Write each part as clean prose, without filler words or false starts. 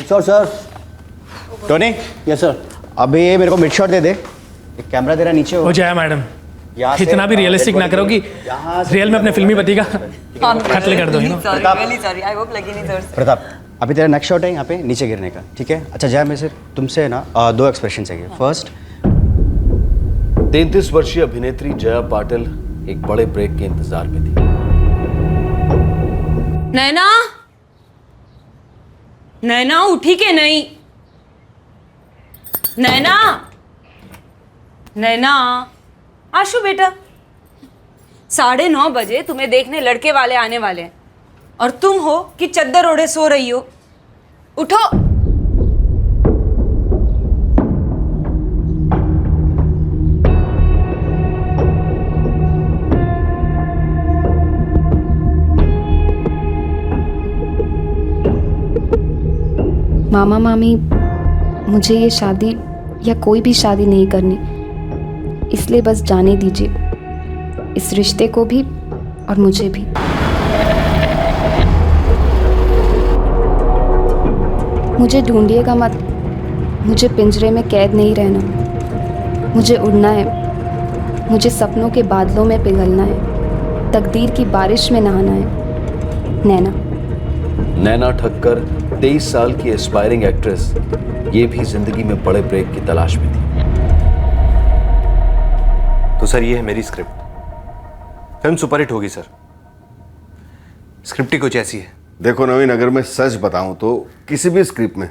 Sure sir. Tony. Yes sir. अभी मेरे को मिड शॉट दे दे। एक कैमरा तेरा नीचे हो जाए मैडम, इतना भी रियलिस्टिक ना करो कि रियल में अपने फिल्मी पति का कत्ल कर दो। प्रताप, अभी तेरा नेक्स्ट शॉट है यहाँ पे नीचे गिरने का, ठीक है? अच्छा जय, मैं सिर्फ तुमसे ना 2 एक्सप्रेशन चाहिए। फर्स्ट, 33 वर्षीय अभिनेत्री जया पाटिल एक बड़े ब्रेक के इंतजार में थी। नैना, नैना उठी के नहीं? नैना, नैना, आशु बेटा, 9:30 बजे तुम्हें देखने लड़के वाले आने वाले हैं और तुम हो कि चद्दर ओढ़े सो रही हो। उठो। मामा मामी, मुझे ये शादी या कोई भी शादी नहीं करनी, इसलिए बस जाने दीजिए इस रिश्ते को भी और मुझे भी। मुझे ढूंढिएगा मत, मुझे पिंजरे में कैद नहीं रहना। मुझे उड़ना है, मुझे सपनों के बादलों में पिघलना है, तकदीर की बारिश में नहाना है। नैना। नैना ठक्कर 23 साल की एस्पायरिंग एक्ट्रेस, ये भी जिंदगी में बड़े ब्रेक की तलाश में थी। तो सर ये है मेरी स्क्रिप्ट, फिल्म सुपरहिट होगी सर। स्क्रिप्ट ही कुछ ऐसी है। देखो नवीन, अगर मैं सच बताऊं तो किसी भी स्क्रिप्ट में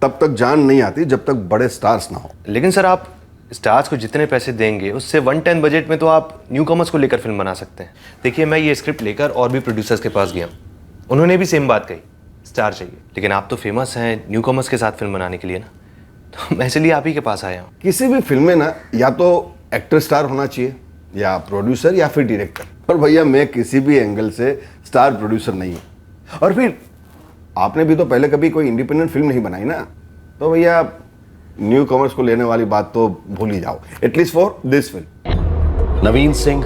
तब तक जान नहीं आती जब तक बड़े स्टार्स ना हो। लेकिन सर आप स्टार्स को जितने पैसे देंगे उससे 110 बजट में तो आप न्यू कमर्स को लेकर फिल्म बना सकते हैं। देखिए मैं ये स्क्रिप्ट लेकर और भी प्रोड्यूसर्स के पास गया, उन्होंने भी सेम बात कही, स्टार चाहिए। लेकिन आप तो फेमस हैं न्यू कमर्स के साथ फिल्म बनाने के लिए ना, तो मैं इसलिए आप ही के पास आया हूँ। किसी भी फिल्म में ना या तो एक्टर स्टार होना चाहिए या प्रोड्यूसर या फिर डायरेक्टर। पर भैया मैं किसी भी एंगल से स्टार प्रोड्यूसर नहीं हूँ। और फिर आपने भी तो पहले कभी कोई इंडिपेंडेंट फिल्म नहीं बनाई ना, तो भैया न्यू कमर्स को लेने वाली बात तो भूल ही जाओ, एटलीस्ट फॉर दिस फिल्म। नवीन सिंह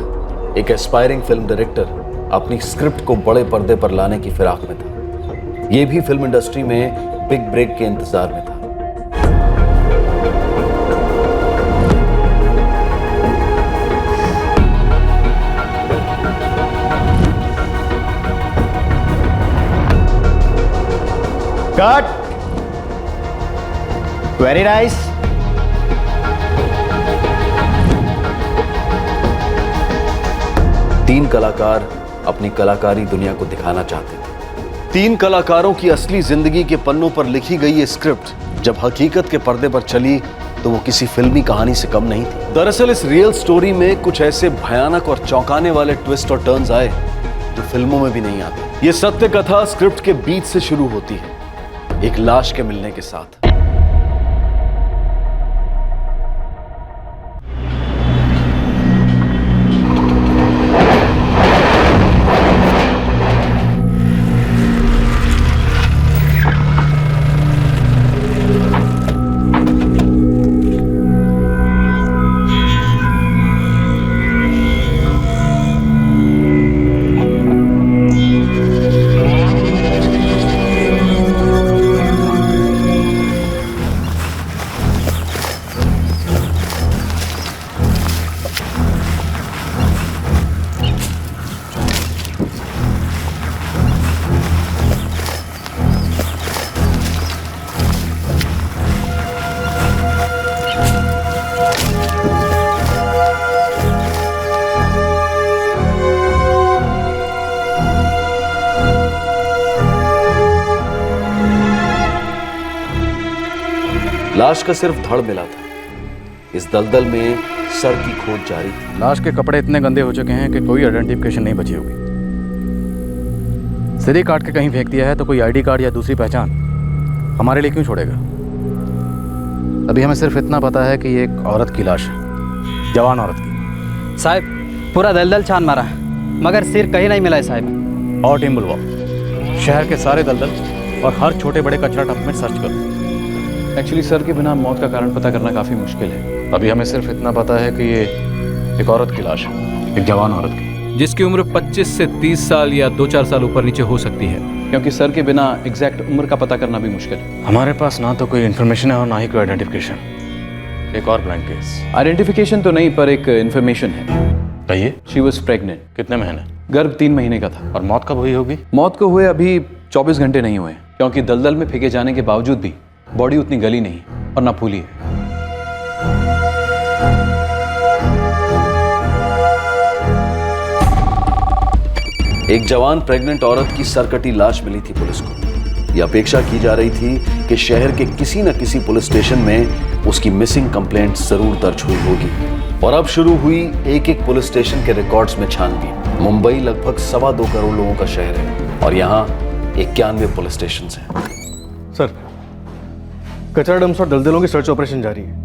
एक एस्पायरिंग फिल्म डायरेक्टर अपनी स्क्रिप्ट को बड़े पर्दे पर लाने की फिराक में था। ये भी फिल्म इंडस्ट्री में बिग ब्रेक के इंतजार में था। कट। Very nice. तीन कलाकार अपनी कलाकारी दुनिया को दिखाना चाहते थे। 3 कलाकारों की असली जिंदगी के पन्नों पर लिखी गई ये स्क्रिप्ट जब हकीकत के पर्दे पर चली तो वो किसी फिल्मी कहानी से कम नहीं थी। दरअसल इस रियल स्टोरी में कुछ ऐसे भयानक और चौंकाने वाले ट्विस्ट और टर्न्स आए जो फिल्मों में भी नहीं आते। ये सत्य कथा स्क्रिप्ट के बीच से शुरू होती है, एक लाश के मिलने के साथ। लाश का सिर्फ धड़ मिला था। इस दलदल में सर की खोज जारी थी। लाश के कपड़े इतने गंदे हो चुके हैं कि कोई आइडेंटिफिकेशन नहीं बची होगी। सिर ही काट के कहीं फेंक दिया है तो कोई आईडी कार्ड या दूसरी पहचान हमारे लिए क्यों छोड़ेगा? अभी हमें सिर्फ इतना पता है कि ये एक औरत की लाश है, जवान औरत की। साहब पूरा दलदल छान मारा है मगर सिर कहीं नहीं मिला है साहब। और टीम बुलवाओ, शहर के सारे दलदल और हर छोटे बड़े कचरा डंप में सर्च करो। एक्चुअली सर के बिना मौत का कारण पता करना काफ़ी मुश्किल है। अभी हमें सिर्फ इतना पता है कि ये एक औरत की लाश है, एक जवान औरत की। जिसकी उम्र 25 से 30 साल या 2-4 साल ऊपर नीचे हो सकती है, क्योंकि सर के बिना एग्जैक्ट उम्र का पता करना भी मुश्किल है। हमारे पास ना तो कोई इन्फॉर्मेशन है और ना ही कोई आइडेंटिफिकेशन। एक और ब्लाइंड केस। आइडेंटिफिकेशन तो नहीं, पर एक इन्फॉर्मेशन है। कहिए। She was pregnant. कितने महीने? गर्भ 3 महीने का था। और मौत कब हुई होगी? मौत को हुए अभी 24 घंटे नहीं हुए, क्योंकि दलदल में फेंके जाने के बावजूद भी बॉडी उतनी गली नहीं और ना फूली है। एक जवान प्रेग्नेंट औरत की सरकटी लाश मिली थी पुलिस को। यह अपेक्षा की जा रही थी कि शहर के किसी न किसी पुलिस स्टेशन में उसकी मिसिंग कंप्लेंट जरूर दर्ज हुई होगी। और अब शुरू हुई एक एक पुलिस स्टेशन के रिकॉर्ड्स में छानबीन। मुंबई लगभग 2.25 करोड़ लोगों का शहर है और यहाँ 91 पुलिस स्टेशन हैं। सर, कचरा डंप्स और दलदलों की सर्च ऑपरेशन जारी है।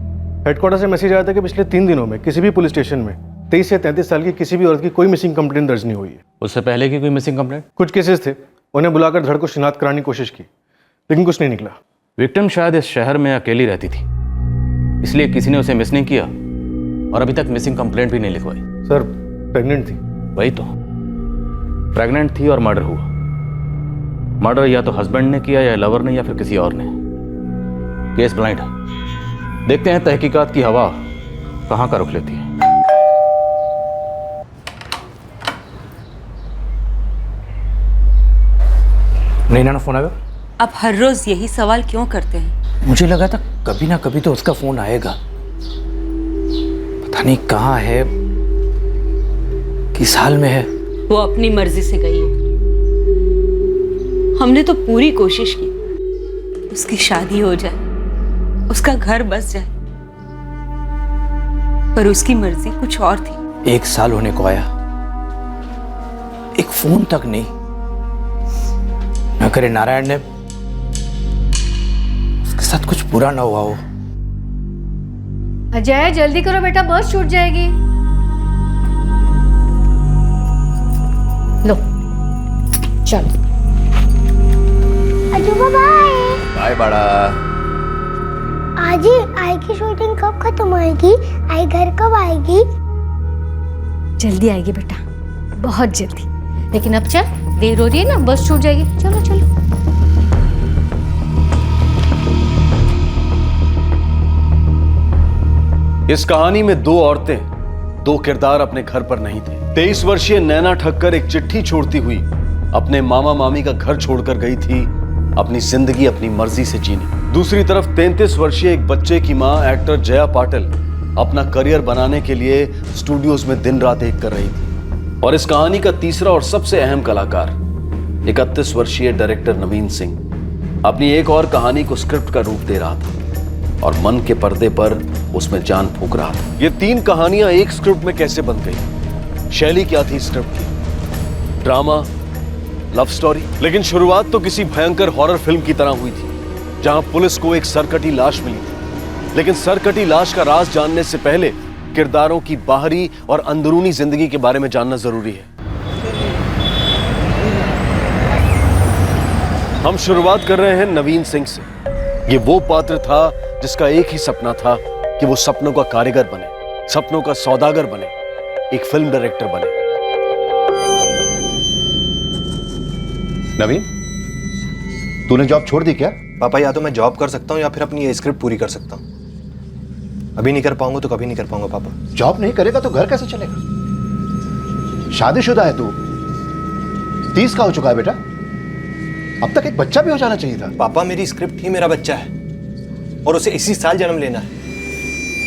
हेडक्वार्टर से मैसेज आया था कि पिछले 3 दिनों में किसी भी पुलिस स्टेशन में 23 से 33 साल की किसी भी औरत की कोई मिसिंग कंप्लेंट दर्ज नहीं हुई है। उससे पहले की कोई मिसिंग कंप्लेंट? कुछ केसेस थे, उन्हें बुलाकर धड़ को शिनाख्त कराने की कोशिश की, लेकिन कुछ नहीं निकला। विक्टिम शायद इस शहर में अकेली रहती थी, इसलिए किसी ने उसे मिस नहीं किया और अभी तक मिसिंग कंप्लेंट भी नहीं लिखवाई। सर, प्रेग्नेंट थी। वही तो, प्रेग्नेंट थी और मर्डर हुआ। मर्डर या तो हस्बैंड ने किया या लवर ने या फिर किसी और ने। केस ब्लाइंड है। देखते हैं तहकीकात की हवा कहां का रुख लेती है। नैना ना फोन आएगा? आप हर रोज यही सवाल क्यों करते हैं? मुझे लगा था कभी ना कभी तो उसका फोन आएगा। पता नहीं कहाँ है, किस हाल में है। वो अपनी मर्जी से गई है। हमने तो पूरी कोशिश की उसकी शादी हो जाए, उसका घर बस जाए, पर उसकी मर्जी कुछ और थी। 1 साल होने को आया, एक फोन तक नहीं। न करे नारायण ने उसके साथ कुछ बुरा ना हुआ हो। अजय जल्दी करो बेटा, बस छूट जाएगी। लो चलो। अजूबा बाय। बाय बड़ा। आज ही आई की शूटिंग कब खत्म होएगी? आई घर कब आएगी? जल्दी आएगी बेटा, बहुत जल्दी। लेकिन अब चल, देर हो रही है ना, बस छूट जाएगी। चलो चलो। इस कहानी में 2 औरतें, 2 किरदार अपने घर पर नहीं थे। 23 वर्षीय नैना ठक्कर एक चिट्ठी छोड़ती हुई अपने मामा मामी का घर छोड़कर गई थी अपनी जिंदगी अपनी मर्जी से जीने। दूसरी तरफ 33 वर्षीय एक बच्चे की मां एक्टर जया पाटिल अपना करियर बनाने के लिए स्टूडियोज में दिन रात एक कर रही थी। और इस कहानी का तीसरा और सबसे अहम कलाकार 31 वर्षीय डायरेक्टर नवीन सिंह अपनी एक और कहानी को स्क्रिप्ट का रूप दे रहा था और मन के पर्दे पर उसमें जान फूंक रहा था। ये 3 कहानियां एक स्क्रिप्ट में कैसे बन गई? शैली क्या थी स्क्रिप्ट की? Drama, love story? लेकिन शुरुआत तो किसी भयंकर हॉरर फिल्म की तरह हुई थी, जहां पुलिस को एक सरकटी लाश मिली थी। लेकिन सरकटी लाश का राज जानने से पहले किरदारों की बाहरी और अंदरूनी जिंदगी के बारे में जानना जरूरी है। हम शुरुआत कर रहे हैं नवीन सिंह से। ये वो पात्र था जिसका एक ही सपना था कि वो सपनों का कारीगर बने, सपनों का सौदागर बने, एक फिल्म डायरेक्टर बने। नवीन, तूने जॉब छोड़ दी क्या? पापा, या तो मैं जॉब कर सकता हूँ या फिर अपनी ये स्क्रिप्ट पूरी कर सकता हूँ। अभी नहीं कर पाऊंगा तो कभी नहीं कर पाऊंगा पापा। जॉब नहीं करेगा तो घर कैसे चलेगा? शादीशुदा है तू, 30 का हो चुका है बेटा। अब तक एक बच्चा भी हो जाना चाहिए था। पापा, मेरी स्क्रिप्ट ही मेरा बच्चा है और उसे इसी साल जन्म लेना है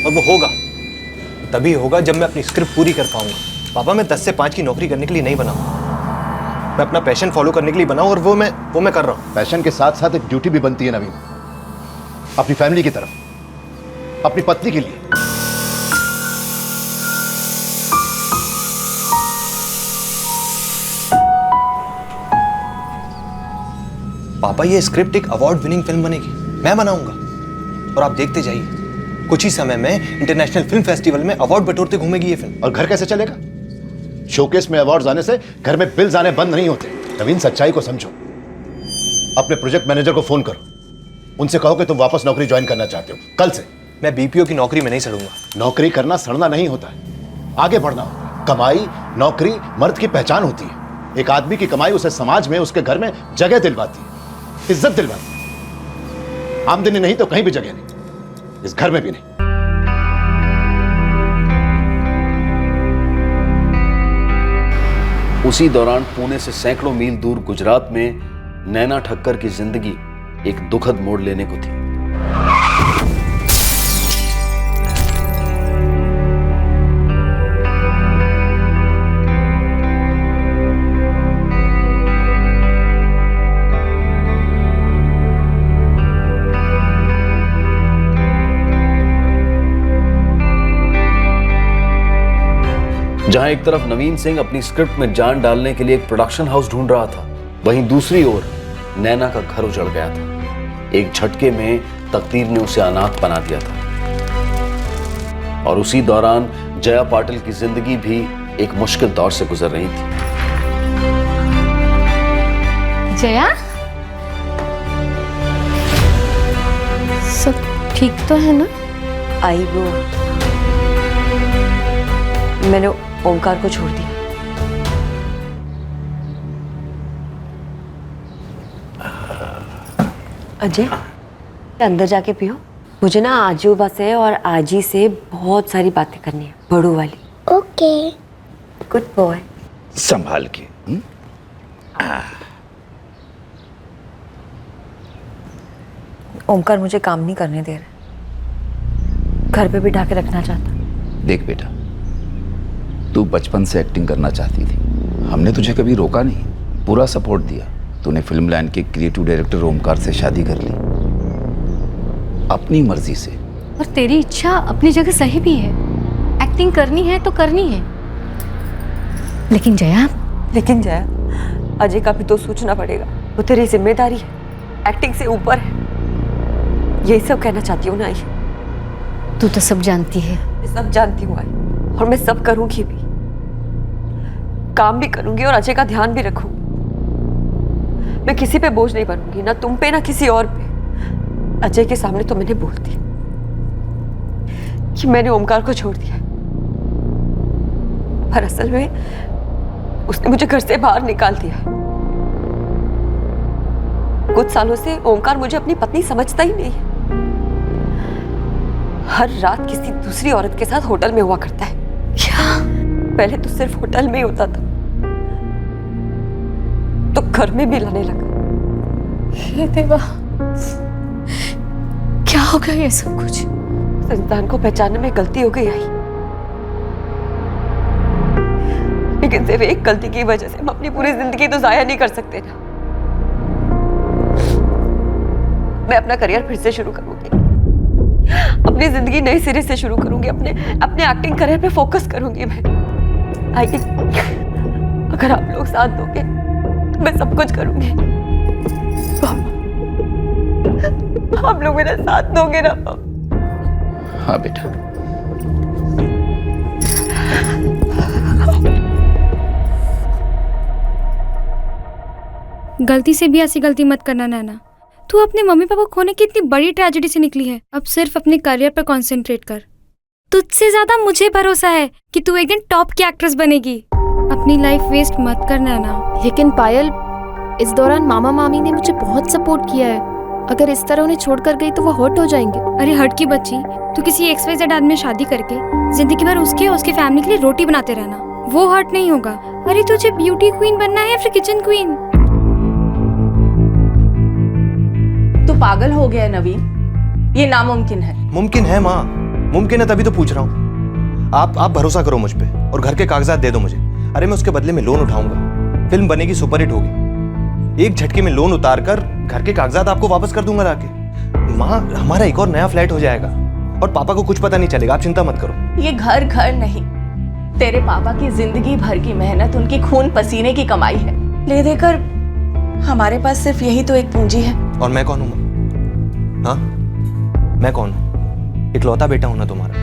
और वो होगा तभी होगा जब मैं अपनी स्क्रिप्ट पूरी कर पाऊंगा। पापा, मैं 10 से 5 की नौकरी करने के लिए नहीं बना हूं। मैं अपना पैशन फॉलो करने के लिए बना हूं और वो मैं कर रहा हूं। पैशन के साथ साथ एक ड्यूटी भी बनती है नवीन, अपनी फैमिली की तरफ, अपनी पत्नी के लिए। पापा, ये स्क्रिप्ट एक अवार्ड विनिंग फिल्म बनेगी, मैं बनाऊंगा और आप देखते जाइए, कुछ ही समय में इंटरनेशनल फिल्म फेस्टिवल में अवार्ड बटोरते घूमेगी ये फिल्म। और घर कैसे चलेगा? शोकेस में अवार्ड्स आने से घर में बिल्स आने बंद नहीं होते। नवीन, सच्चाई को समझो। अपने प्रोजेक्ट मैनेजर को फोन करो, उनसे कहो कि तुम वापस नौकरी ज्वाइन करना चाहते हो कल से। मैं बीपीओ की नौकरी में नहीं सड़ूंगा। नौकरी करना सड़ना नहीं होता है, आगे बढ़ना होता है। कमाई नौकरी मर्द की पहचान होती है। एक आदमी की कमाई उसे समाज में, उसके घर में जगह दिलवाती है, इज्जत दिलवाती है। आमदनी नहीं तो कहीं भी जगह नहीं, इस घर में भी नहीं। उसी दौरान पुणे से सैकड़ों मील दूर गुजरात में नैना ठक्कर की जिंदगी एक दुखद मोड़ लेने को थी। जहां एक तरफ नवीन सिंह अपनी स्क्रिप्ट में जान डालने के लिए एक प्रोडक्शन हाउस ढूंढ रहा था, वहीं दूसरी ओर नैना का घर उजड़ गया था। एक झटके में तकदीर ने उसे अनाथ बना दिया था। और उसी दौरान जया पाटिल की जिंदगी भी एक मुश्किल दौर से गुजर रही थी। जया, सब ठीक तो है ना? आई वो, मैंने ओमकार को छोड़ दिया। अजय, अंदर जाके पियो। मुझे ना आजू से और आजी से बहुत सारी बातें करनी है, बड़ू वाली। ओके। Good boy. संभाल के। ओमकार मुझे काम नहीं करने दे रहा, घर पे बिठा के रखना चाहता। देख बेटा, तू बचपन से एक्टिंग करना चाहती थी, हमने तुझे कभी रोका नहीं, पूरा सपोर्ट दिया। तूने फिल्म लाइन के क्रिएटिव डायरेक्टर ओमकार से शादी कर ली अपनी मर्जी से। और तेरी इच्छा अपनी जगह सही भी है, एक्टिंग करनी है तो करनी है। लेकिन जया, अजय का भी तो सोचना पड़ेगा, वो तेरी जिम्मेदारी है, एक्टिंग से ऊपर है। यही सब कहना चाहती हूँ ना आई। तू तो सब जानती है। मैं सब जानती हूँ आई, और मैं सब करूंगी भी, काम भी करूंगी और अजय का ध्यान भी रखूंगी। मैं किसी पे बोझ नहीं बनूंगी, ना तुम पे ना किसी और पे। अजय के सामने तो मैंने बोल दिया कि मैंने ओमकार को छोड़ दिया, पर असल में उसने मुझे घर से बाहर निकाल दिया। कुछ सालों से ओमकार मुझे अपनी पत्नी समझता ही नहीं है। हर रात किसी दूसरी औरत के साथ होटल में हुआ करता है। क्या? पहले तो सिर्फ होटल में ही होता था, तो घर में भी लाने लगा। हे देवा, क्या हो गया ये सब कुछ? उस इंसान को पहचानने में गलती हो गई आई, लेकिन सिर्फ एक गलती की वजह से हम अपनी पूरी जिंदगी तो जाया नहीं कर सकते ना। मैं अपना करियर फिर से शुरू करूंगी, अपनी जिंदगी नए सिरे से शुरू करूंगी, अपने एक्टिंग करियर पे फोकस करूंगी मैं। आई, अगर आप लोग साथ दोगे तो मैं सब कुछ करूंगी। आप लोग मेरा साथ दोगे ना? हाँ बेटा। गलती से भी ऐसी गलती मत करना नैना। तू अपने मम्मी पापा को खोने की इतनी बड़ी ट्रेजेडी से निकली है, अब सिर्फ अपने करियर पर कंसंट्रेट कर। तुझसे ज्यादा मुझे भरोसा है कि तू एक दिन टॉप की एक्ट्रेस बनेगी। अपनी लाइफ वेस्ट मत कर नैना। लेकिन पायल, इस दौरान मामा मामी ने मुझे बहुत सपोर्ट किया है। अगर इस तरह उन्हें छोड़कर गई तो वो हर्ट हो जाएंगे। अरे हर्ट की बच्ची, तू किसी XYZ आदमी में शादी करके जिंदगी भर उसके और उसके फैमिली के लिए रोटी बनाते रहना, वो हर्ट नहीं होगा। अरे तुझे ब्यूटी क्वीन बनना है या फिर किचन क्वीन? तू पागल हो गया नवीन, ये नामुमकिन है। मुमकिन है माँ, मुमकिन है, तभी तो पूछ रहा हूँ। आप भरोसा करो मुझ पे और घर के कागजात दे दो मुझे। अरे मैं उसके बदले में लोन उठाऊंगा, फिल्म बनेगी, सुपरहिट होगी। एक झटके में लोन उतार कर घर के कागजात आपको वापस कर दूंगा लाके। माँ, हमारा एक और नया फ्लैट हो जाएगा और पापा को कुछ पता नहीं चलेगा, आप चिंता मत करो। ये घर नहीं, तेरे पापा की जिंदगी भर की मेहनत, उनकी खून पसीने की कमाई है। ले देकर हमारे पास सिर्फ यही तो एक पूंजी है। और मैं कौन हूँ? हाँ, मैं कौन हूँ? इकलौता बेटा हूं ना तुम्हारा।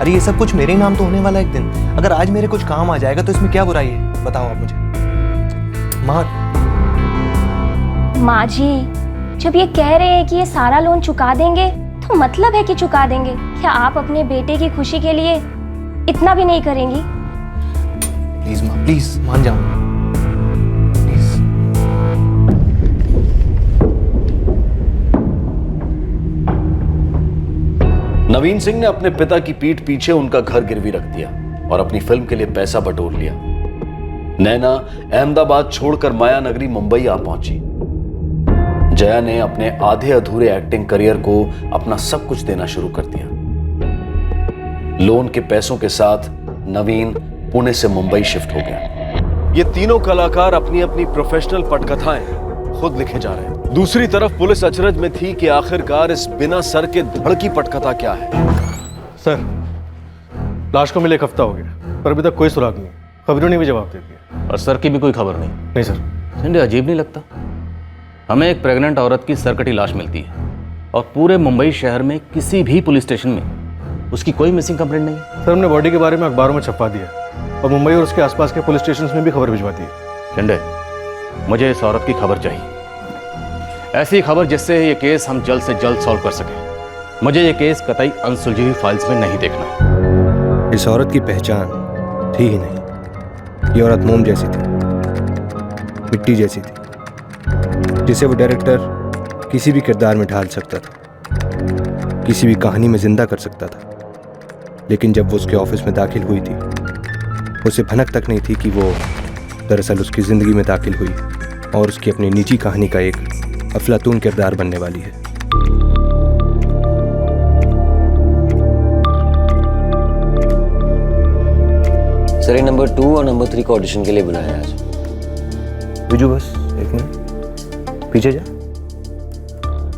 अरे ये सब कुछ मेरे ही नाम तो होने वाला एक दिन। अगर आज मेरे कुछ काम आ जाएगा तो इसमें क्या बुराई है, बताओ आप मुझे। माँ जी, जब ये कह रहे हैं कि ये सारा लोन चुका देंगे तो मतलब है कि चुका देंगे। क्या आप अपने बेटे की खुशी के लिए इतना भी नहीं करेंगी? प्लीज माँ, प्लीज मान जाओ प्लीज। नवीन सिंह ने अपने पिता की पीठ पीछे उनका घर गिरवी रख दिया और अपनी फिल्म के लिए पैसा बटोर लिया। नैना अहमदाबाद छोड़कर माया नगरी मुंबई आ पहुंची। जया ने अपने आधे अधूरे एक्टिंग करियर को अपना सब कुछ देना शुरू कर दिया। लोन के पैसों के साथ नवीन पुणे से मुंबई शिफ्ट हो गया। ये तीनों कलाकार अपनी अपनी प्रोफेशनल पटकथाएं खुद लिखे जा रहे हैं। दूसरी तरफ पुलिस अचरज में थी कि आखिरकार इस बिना सर के धड़ की पटकथा क्या है। सर, लाश को मिले एक हफ्ता हो गया पर अभी तक कोई सुराग नहीं। खबरों ने भी जवाब दे दिया और सर की भी कोई खबर नहीं। नहीं सर। संजय, अजीब नहीं लगता? हमें एक प्रेग्नेंट औरत की सरकटी लाश मिलती है और पूरे मुंबई शहर में किसी भी पुलिस स्टेशन में उसकी कोई मिसिंग कंप्लेंट नहीं है। सर, हमने बॉडी के बारे में अखबारों में छपवा दिया और मुंबई और उसके आसपास के पुलिस स्टेशन में भी खबर भिजवा दी है। संजय, मुझे इस औरत की खबर चाहिए, ऐसी खबर जिससे ये केस हम जल्द से जल्द सॉल्व कर सकें। मुझे ये केस कतई अनसुलझी हुई फाइल्स में नहीं देखना। इस औरत की पहचान थी ही नहीं। ये औरत मोम जैसी थी, मिट्टी जैसी थी, जिसे वो डायरेक्टर किसी भी किरदार में ढाल सकता था, किसी भी कहानी में जिंदा कर सकता था। लेकिन जब वो उसके ऑफिस में दाखिल हुई थी, उसे भनक तक नहीं थी कि वो दरअसल उसकी ज़िंदगी में दाखिल हुई और उसकी अपनी निजी कहानी का एक अफलातून किरदार बनने वाली है। सर, नंबर 2 और नंबर 3 को ऑडिशन के लिए बुलाया है आज। बिजू, बस एक मिनट पीछे जा।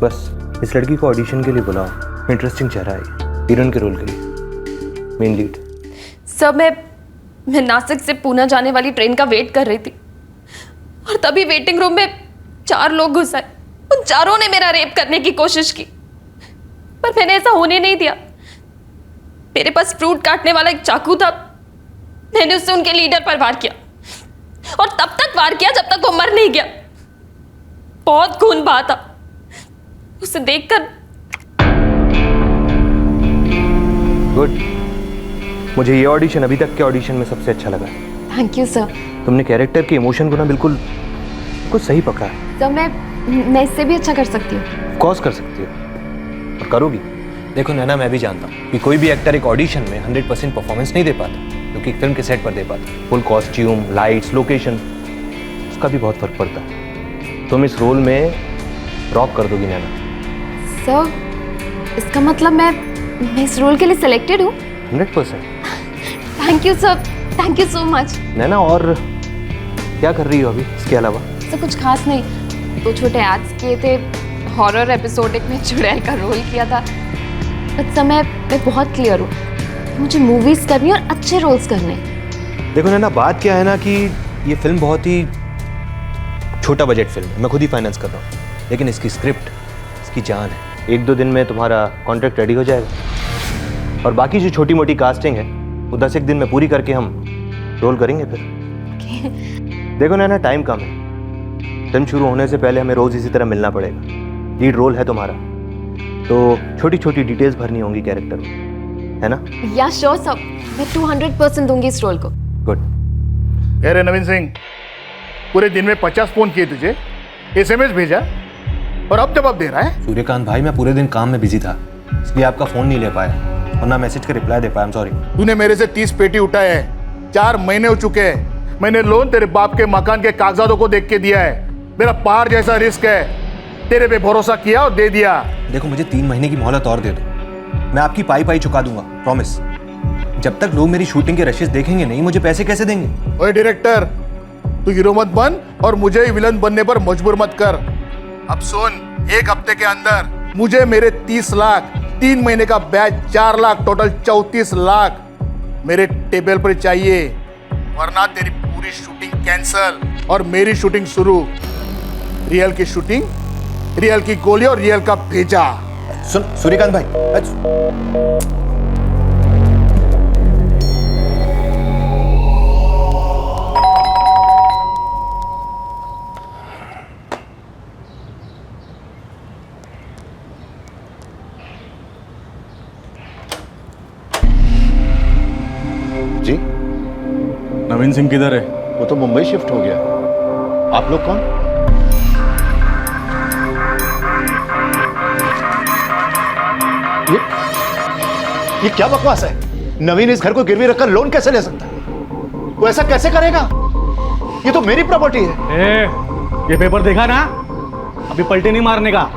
बस इस लड़की को ऑडिशन के लिए बुलाओ। इंटरेस्टिंग चेहरा है, हीरोइन के रोल के लिए, मेन लीड। सर, मैं नासिक से पूना जाने वाली ट्रेन का वेट कर रही थी और तभी वेटिंग रूम में 4 लोग घुस आए। उन चारों ने मेरा रेप करने की कोशिश की पर मैंने ऐसा होने नहीं दिया। मेरे पास फ्रूट काटने वाला एक चाकू था। मैंने उससे उनके लीडर पर वार किया और तब तक वार किया जब तक वो मर नहीं गया। बहुत खून बहा था। उसे देखकर गुड। मुझे ये ऑडिशन अभी तक के ऑडिशन में सबसे अच्छा लगा। Thank you sir. तुमने कैरेक्टर के इमोशन को ना बिल्कुल कुछ सही पकड़ा है। सर, मैं इससे भी अच्छा कर सकती हूँ। ऑफ कोर्स कर सकती हो और करोगी। देखो नैना, मैं भी जानता हूँ कि कोई भी एक्टर एक ऑडिशन में 100% परफॉर्मेंस नहीं दे पाता, क्योंकि फिल्म के सेट पर दे पाता। फुल कॉस्ट्यूम, लाइट्स, लोकेशन, उसका भी बहुत फर्क पड़ता है। तुम इस रोल में रॉक कर दोगी नैना। सर, इसका मतलब मैं इस रोल के लिए सिलेक्टेड हूँ? 100%। Thank you sir, thank you so much. Naina, और क्या कर रही हो अभी इसके अलावा? सर, कुछ खास नहीं। 2 छोटे एड्स किए थे, हॉरर एपिसोडिक में चुड़ैल का रोल किया था। बट सर, मैं बहुत क्लियर हूँ, मुझे मूवीज करनी और अच्छे रोल्स करने। देखो नैना, बात क्या है ना कि ये फिल्म बहुत ही छोटा बजट फिल्म है, मैं खुद ही फाइनेंस कर रहा हूँ। लेकिन इसकी स्क्रिप्ट, इसकी जान है। 1-2 दिन में तुम्हारा कॉन्ट्रैक्ट रेडी हो जाएगा और बाकी जो छोटी मोटी कास्टिंग है वो 10-1 दिन में पूरी करके हम रोल करेंगे फिर। देखो नैना, टाइम कम है। फिल्म शुरू होने से पहले हमें रोज़ इसी तरह मिलना पड़ेगा। लीड रोल है तुम्हारा, तो छोटी छोटी डिटेल्स भरनी होंगी कैरेक्टर में, है ना? या श्योर सर, मैं 200% दूंगी इस रोल को। गुड। कह रहे नवीन सिंह, पूरे दिन में 50 फोन किए तुझे, SMS भेजा और अब जवाब दे रहा है? सूर्यकांत भाई, मैं पूरे दिन काम में बिजी था, इसलिए आपका फोन नहीं ले पाया और ना मैसेज का रिप्लाई दे पाया। I am sorry. तूने मेरे से 30 पेटी उठाए हैं। 4 महीने हो चुके हैं। मैंने लोन तेरे बाप के मकान के कागजातों को देख के दिया है। मेरा पहाड़ जैसा रिस्क है, तेरे पे भरोसा किया और दे दिया। देखो, मुझे 3 महीने की मोहलत और दे दो, मैं आपकी पाई चुका दूंगा, प्रॉमिस। जब तक लोग मेरी शूटिंग के रशेस देखेंगे नहीं, मुझे पैसे कैसे देंगे? ओए डायरेक्टर, तू हीरो मत बन और मुझे ही विलन बनने पर मजबूर मत कर। अब सुन, 1 हफ्ते के अंदर मुझे मेरे 30 लाख, 3 महीने का बैच 4 लाख, टोटल 34 लाख मेरे टेबल पर चाहिए, वरना तेरी पूरी शूटिंग कैंसल और मेरी शूटिंग शुरू। रियल की शूटिंग, रियल की गोली और रियल का भेजा। सुन सूर्यकांत भाई, नवीन सिंह किधर है? वो तो मुंबई शिफ्ट हो गया। आप लोग कौन? ये क्या बकवास है? नवीन इस घर को गिरवी रखकर लोन कैसे ले सकता है? वो ऐसा कैसे करेगा? ये तो मेरी प्रॉपर्टी है। ये पेपर देखा ना? अभी पलटी नहीं मारने का।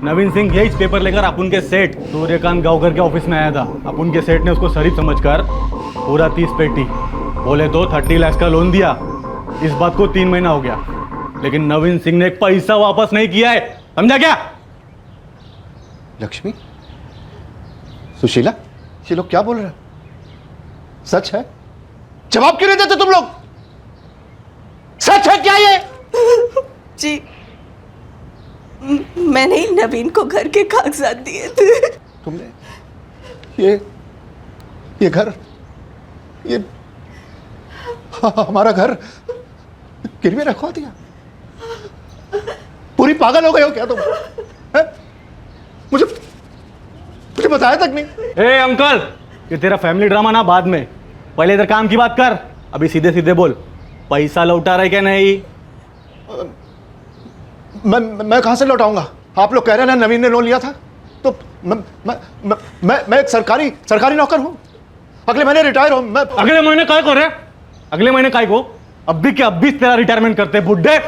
नवीन सिंह यही पेपर लेकर अपुन के सेठ सूर्यकांत गांवकर के ऑफिस में आया था। अपुन के सेठ ने उसको शरीफ समझकर पूरा 30 पेटी बोले तो 30 लाख का लोन दिया। इस बात को 3 महीना हो गया, लेकिन नवीन सिंह ने एक पैसा वापस नहीं किया है। समझा क्या? लक्ष्मी, सुशीला, ये लोग क्या बोल रहे हैं? सच है? जवाब क्यों नहीं देते तुम लोग? सच है क्या ये? जी, मैंने ही नवीन को घर के कागजात दिए थे। तुमने ये घर, ये हमारा घर गिरवी रखवा दिया? पूरी पागल हो गए हो क्या तुम? है? मुझे बताया तक नहीं। ए अंकल, ये तेरा फैमिली ड्रामा ना बाद में, पहले इधर काम की बात कर। अभी सीधे सीधे बोल, पैसा लौटा रहा है क्या नहीं? मैं कहां से लौटाऊंगा? आप लोग कह रहे हैं ना नवीन ने लोन लिया था, तो मैं एक सरकारी नौकर हूं। अगले महीने रिटायर हूं मैं। अगले महीने काय को रे? अगले महीने काय को? अब भी तेरा रिटायरमेंट करते बुड्ढे।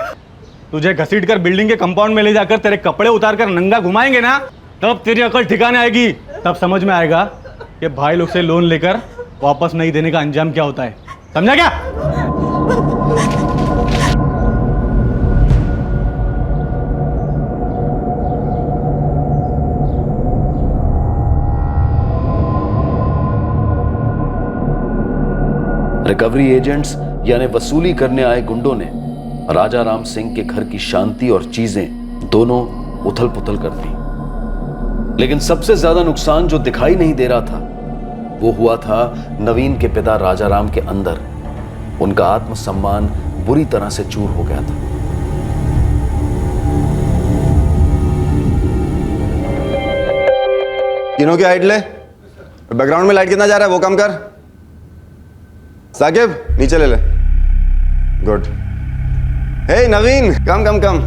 तुझे घसीट कर बिल्डिंग के कंपाउंड में ले जाकर तेरे कपड़े उतार कर नंगा घुमाएंगे ना, तब तेरी अकल ठिकाने आएगी। तब समझ में आएगा कि भाई लोग से लोन लेकर वापस नहीं देने का अंजाम क्या होता है। समझा क्या? रिकवरी एजेंट्स यानी वसूली करने आए गुंडों ने राजा राम सिंह के घर की शांति और चीजें दोनों उथल पुथल कर दी। लेकिन सबसे ज्यादा नुकसान जो दिखाई नहीं दे रहा था वो हुआ था नवीन के पिता राजाराम के अंदर। उनका आत्मसम्मान बुरी तरह से चूर हो गया था। तीनों की हाइट ले। बैकग्राउंड में लाइट कितना जा रहा है वो कम कर। साकिब नीचे ले ले। Good. Hey Naveen, come.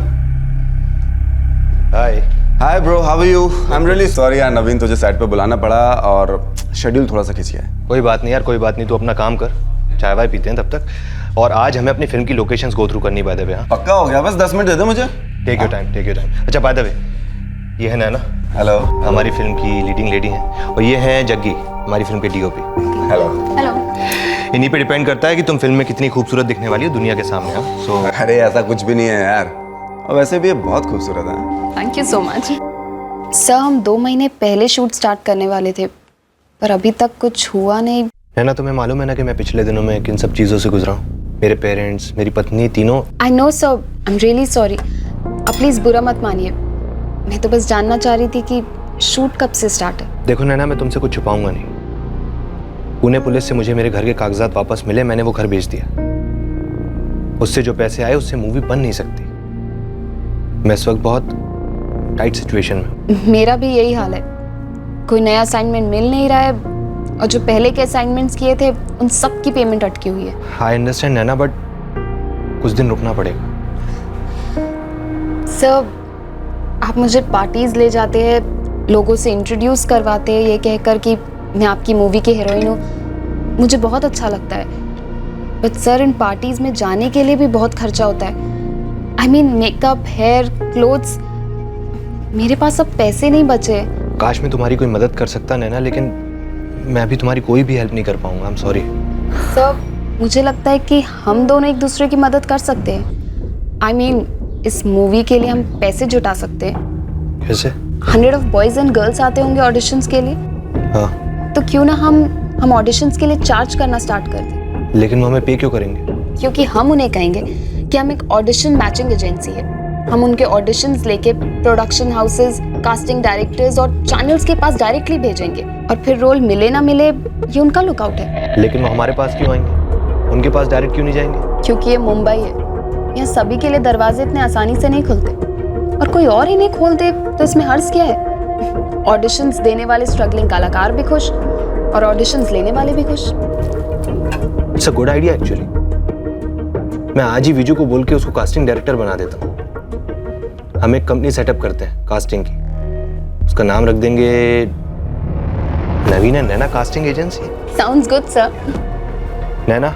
Hi hi bro, how are you? I am really sorry यार नवीन, तुझे साइड पे बुलाना पड़ा और शेड्यूल थोड़ा सा खिंच गया है। कोई बात नहीं यार, कोई बात नहीं, तू अपना काम कर, चाय वाय पीते हैं तब तक। और आज हमें अपनी फिल्म की लोकेशंस गो थ्रू करनी बाय द वे। पक्का हो गया? बस 10 मिनट दे दो मुझे। Take your time. अच्छा बाय द वे, ये है नैना। हेलो। हमारी फिल्म की लीडिंग लेडी हैं। और ये है जग्गी, हमारी फिल्म के डीओपी। हेलो। इन्हीं पे डिपेंड करता है कि तुम फिल्म में कितनी खूबसूरत दिखने वाली हो दुनिया के सामने। हाँ अरे ऐसा कुछ भी नहीं है यार, और वैसे भी ये बहुत खूबसूरत है। Thank you so much sir. हम 2 महीने पहले शूट स्टार्ट करने वाले थे, पर अभी तक कुछ हुआ नहीं। है ना, तुम्हें मालूम है ना कि मैं पिछले दिनों में किन सब चीज़ों से गुजरा हूँ। मेरे पेरेंट्स, मेरी पत्नी, तीनों। I know sir, I am really sorry. अब प्लीज़ बुरा मत मानिए। मैं तो बस जानना चाह रही थी कि शूट कब से स्टार्ट है। देखो नैना, मैं तुमसे कुछ छुपाऊंगा नहीं। पुणे पुलिस से मुझे मेरे घर के कागजात वापस मिले, मैंने वो घर बेच दिया। उससे जो पैसे आए उससे मूवी बन नहीं सकती। मैं इस वक्त बहुत टाइट सिचुएशन में। मेरा भी यही हाल है। कोई नया असाइनमेंट मिल नहीं रहा है, और जो पहले के असाइनमेंट्स किए थे उन सब की पेमेंट अटकी हुई है। आई अंडरस्टैंड नैना, बट कुछ दिन रुकना पड़ेगा। सर, आप मुझे पार्टीज ले जाते हैं, लोगों से इंट्रोड्यूस करवाते हैं ये कहकर कि मैं आपकी मूवी की हीरोइन हूँ। मुझे बहुत अच्छा लगता है, बट सर इन पार्टीज में जाने के लिए भी बहुत खर्चा होता है। I mean makeup, hair, clothes. मेरे पास अब पैसे नहीं बचे। काश मैं तुम्हारी कोई मदद कर सकता नैना, लेकिन मैं अभी तुम्हारी कोई भी हेल्प नहीं कर पाऊंगा। I am sorry. सर, मुझे लगता है कि हम दोनों एक दूसरे की मदद कर सकते हैं। आई मीन इस मूवी के लिए हम पैसे जुटा सकते हैं। कैसे? 100 ऑफ बॉयज एंड गर्ल्स आते होंगे ऑडिशंस के लिए। हाँ। तो क्यों ना हम ऑडिशंस के लिए चार्ज करना स्टार्ट कर दें। लेकिन वो हमें पे क्यों करेंगे? क्योंकि हम उन्हें कहेंगे कि हम एक ऑडिशन मैचिंग एजेंसी है। हम उनके ऑडिशंस लेके प्रोडक्शन हाउसेस, कास्टिंग डायरेक्टर्स और चैनल्स के पास डायरेक्टली भेजेंगे, और फिर रोल मिले ना मिले ये उनका लुकआउट है। लेकिन वो हमारे पास क्यों आएंगे? उनके पास डायरेक्ट क्यों नहीं जाएंगे? क्योंकि ये मुंबई है, यहाँ सभी के लिए दरवाजे इतने आसानी से नहीं खुलते, और कोई और इन्हें खोल दे तो इसमें हर्ज क्या है। ऑडिशंस देने वाले स्ट्रगलिंग कलाकार भी खुश और ऑडिशंस लेने वाले भी खुश। It's a good idea actually. मैं आज ही विजू को बोल के उसको कास्टिंग डायरेक्टर बना देता हूँ। हम एक कंपनी सेटअप करते हैं कास्टिंग की, उसका नाम रख देंगे Naveen and Naina casting agency. Sounds good sir. Naina,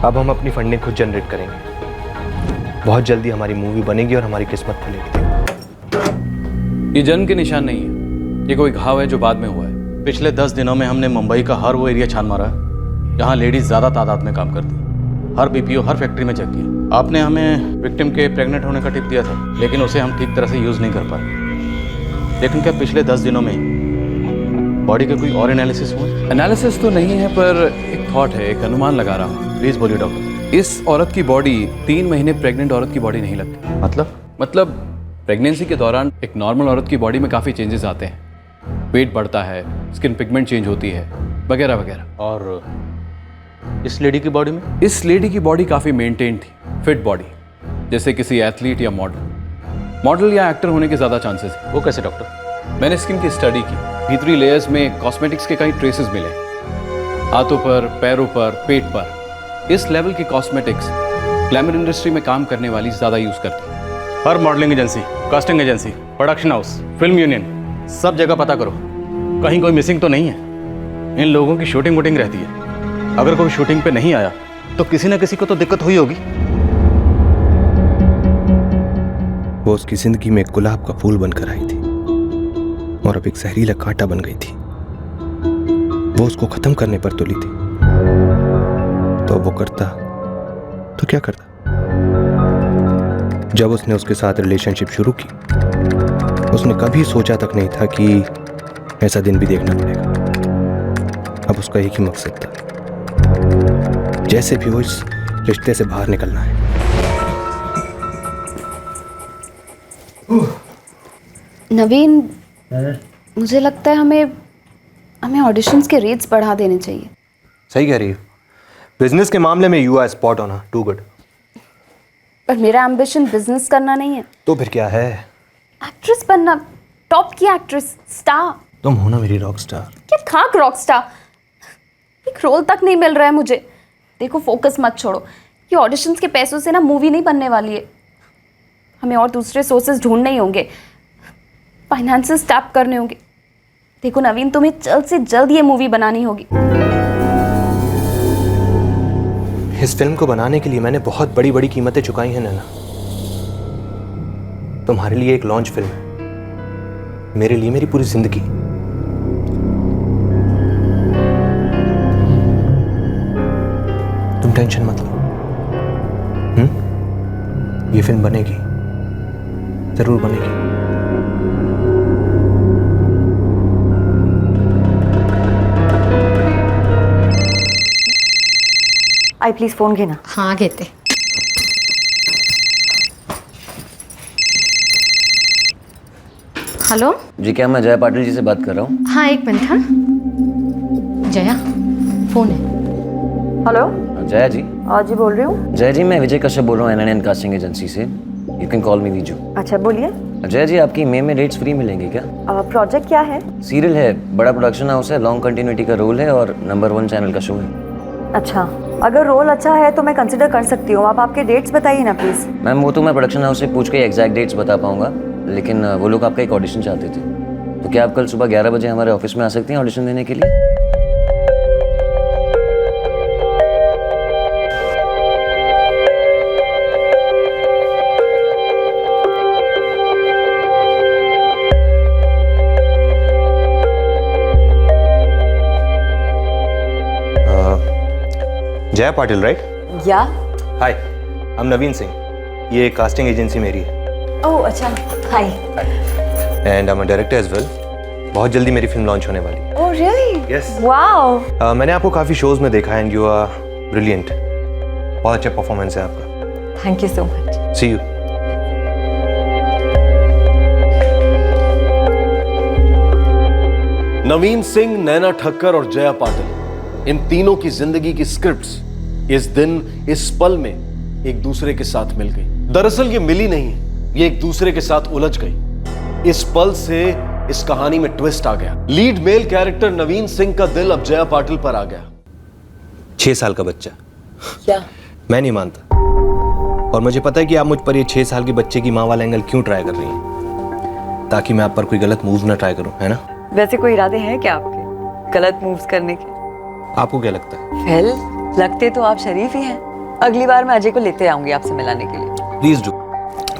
अब हम अपनी फंडिंग खुद जनरेट करेंगे। बहुत जल्दी हमारी मूवी बनेगी और हमारी किस्मत खुलेगी। ये जन्म के निशान नहीं है, ये कोई घाव है जो बाद में हुआ है। पिछले 10 दिनों में हमने मुंबई का हर वो एरिया छान मारा है जहाँ लेडीज ज़्यादा तादाद में काम करती हैं। हर बीपीओ, हर फैक्ट्री में चेक किया। आपने हमें विक्टिम के प्रेग्नेंट होने का टिप दिया था, लेकिन उसे हम ठीक तरह से यूज़ नहीं कर पाए। लेकिन क्या पिछले 10 दिनों में बॉडी के कोई और एनालिसिस हुए? एनालिसिस तो नहीं है, पर एक थॉट है, एक अनुमान लगा रहा हूँ। प्लीज़ बोलिए डॉक्टर। इस औरत की बॉडी 3 महीने प्रेग्नेंट औरत की बॉडी नहीं लगती। मतलब प्रेगनेंसी के दौरान एक नॉर्मल औरत की बॉडी में काफ़ी चेंजेस आते हैं। वेट बढ़ता है, स्किन पिगमेंट चेंज होती है, वगैरह वगैरह। और इस लेडी की बॉडी में? इस लेडी की बॉडी काफ़ी मेंटेन थी, फिट बॉडी, जैसे किसी एथलीट या मॉडल या एक्टर होने के ज़्यादा चांसेस हैं। वो कैसे डॉक्टर? मैंने स्किन की स्टडी की, भीतरी लेयर्स में कॉस्मेटिक्स के कई ट्रेसेस मिले, हाथों पर, पैरों पर, पेट पर। इस लेवल की कॉस्मेटिक्स ग्लैमर इंडस्ट्री में काम करने वाली ज़्यादा यूज़ करती है। हर modelling agency, casting agency, production house, film union, सब जगह पता करो, कहीं कोई मिसिंग तो नहीं है। इन लोगों की शूटिंग वूटिंग रहती है। अगर कोई शूटिंग पे नहीं आया तो किसी न किसी को तो दिक्कत हुई होगी। वो उसकी जिंदगी में एक गुलाब का फूल बनकर आई थी और अब एक जहरीला कांटा बन गई थी। वो उसको खत्म करने पर तुली थी, तो वो करता तो क्या करता? जब उसने उसके साथ रिलेशनशिप शुरू की, उसने कभी सोचा तक नहीं था कि ऐसा दिन भी देखना पड़ेगा। अब उसका एक ही मकसद था, जैसे भी हो इस रिश्ते से बाहर निकलना है। नवीन, मुझे लगता है हमें ऑडिशंस के रेट्स बढ़ा देने चाहिए। सही कह रही हो। बिजनेस के मामले में you are spot on, too good. पर मेरा एम्बिशन बिजनेस करना नहीं है। तो फिर क्या है? एक्ट्रेस बनना, टॉप की एक्ट्रेस, स्टार। तुम हो ना मेरी रॉक स्टार। क्या खाक रॉक स्टार? एक रोल तक नहीं मिल रहा है मुझे। देखो, फोकस मत छोड़ो। ये ऑडिशंस के पैसों से ना मूवी नहीं बनने वाली है। हमें और दूसरे सोर्सेज ढूंढने ही होंगे, फाइनेंसेस टैप करने होंगे। देखो नवीन, तुम्हें जल्द से जल्द ये मूवी बनानी होगी। इस फिल्म को बनाने के लिए मैंने बहुत बड़ी बड़ी कीमतें चुकाई हैं नैना। तुम्हारे लिए एक लॉन्च फिल्म है, मेरे लिए मेरी पूरी जिंदगी। तुम टेंशन मत लो। ये फिल्म बनेगी, जरूर बनेगी। आई प्लीज फोन घे ना। हाँ घेते। हेलो जी, क्या मैं जया पाटिल जी से बात कर रहा हूँ? हाँ, एक मिनट। हाँ जया, फोन है। हेलो जया जी। हाँ जी, बोल रही हूँ। जया जी, मैं विजय कश्यप बोल रहा हूँ NNN कास्टिंग एजेंसी से। यू कैन कॉल मी विजू। अच्छा, बोलिए। जया जी, आपकी मई में डेट्स फ्री मिलेंगे क्या? प्रोजेक्ट क्या है? सीरियल है, बड़ा प्रोडक्शन हाउस है, लॉन्ग कंटिन्यूटी का रोल है और नंबर 1 चैनल का शो है। अच्छा, अगर रोल अच्छा है तो मैं कंसिडर कर सकती हूँ। आप आपके डेट्स बताइए ना प्लीज। मैम, वो तो मैं प्रोडक्शन हाउस से पूछ के एग्जैक्ट डेट्स बता पाऊंगा, लेकिन वो लोग आपका एक ऑडिशन चाहते थे। तो क्या आप कल सुबह 11 बजे हमारे ऑफिस में आ सकती हैं ऑडिशन देने के लिए? जया पाटिल, राइट? या हाय, आई एम नवीन सिंह। ये कास्टिंग एजेंसी मेरी है। ओह अच्छा, hi. And I am a director as well. बहुत जल्दी मेरी फिल्म लॉन्च होने वाली है। Oh really? यस। वाओ। मैंने आपको काफ़ी शोज में देखा है एंड यू आर ब्रिलियंट। बहुत अच्छा परफॉर्मेंस है आपका। Thank you so much. See you. Naveen Singh, Naina Thakkar और जया पाटिल, इन तीनों की जिंदगी की स्क्रिप्ट्स इस दिन, इस पल में एक दूसरे के साथ मिल गई। दरअसल ये मिली नहीं, ये एक दूसरे के साथ उलझ गई। इस पल से इस कहानी में ट्विस्ट आ गया। लीड मेल कैरेक्टर नवीन सिंह का दिल अब जया पाटिल पर आ गया। 6 साल का बच्चा। क्या? मैं नहीं मानता, और मुझे पता है कि आप मुझ पर ये 6 साल के बच्चे की माँ वाला एंगल क्यों ट्राई कर रही हैं, ताकि मैं आप पर कोई गलत मूव ना ट्राई करूं, है ना? वैसे कोई इरादे हैं क्या आपके गलत मूव्स करने के? आपको क्या लगता है? वेल, लगते तो आप शरीफ ही हैं। अगली बार मैं अजय को लेते आऊंगी आपसे मिलाने के लिए। Please do.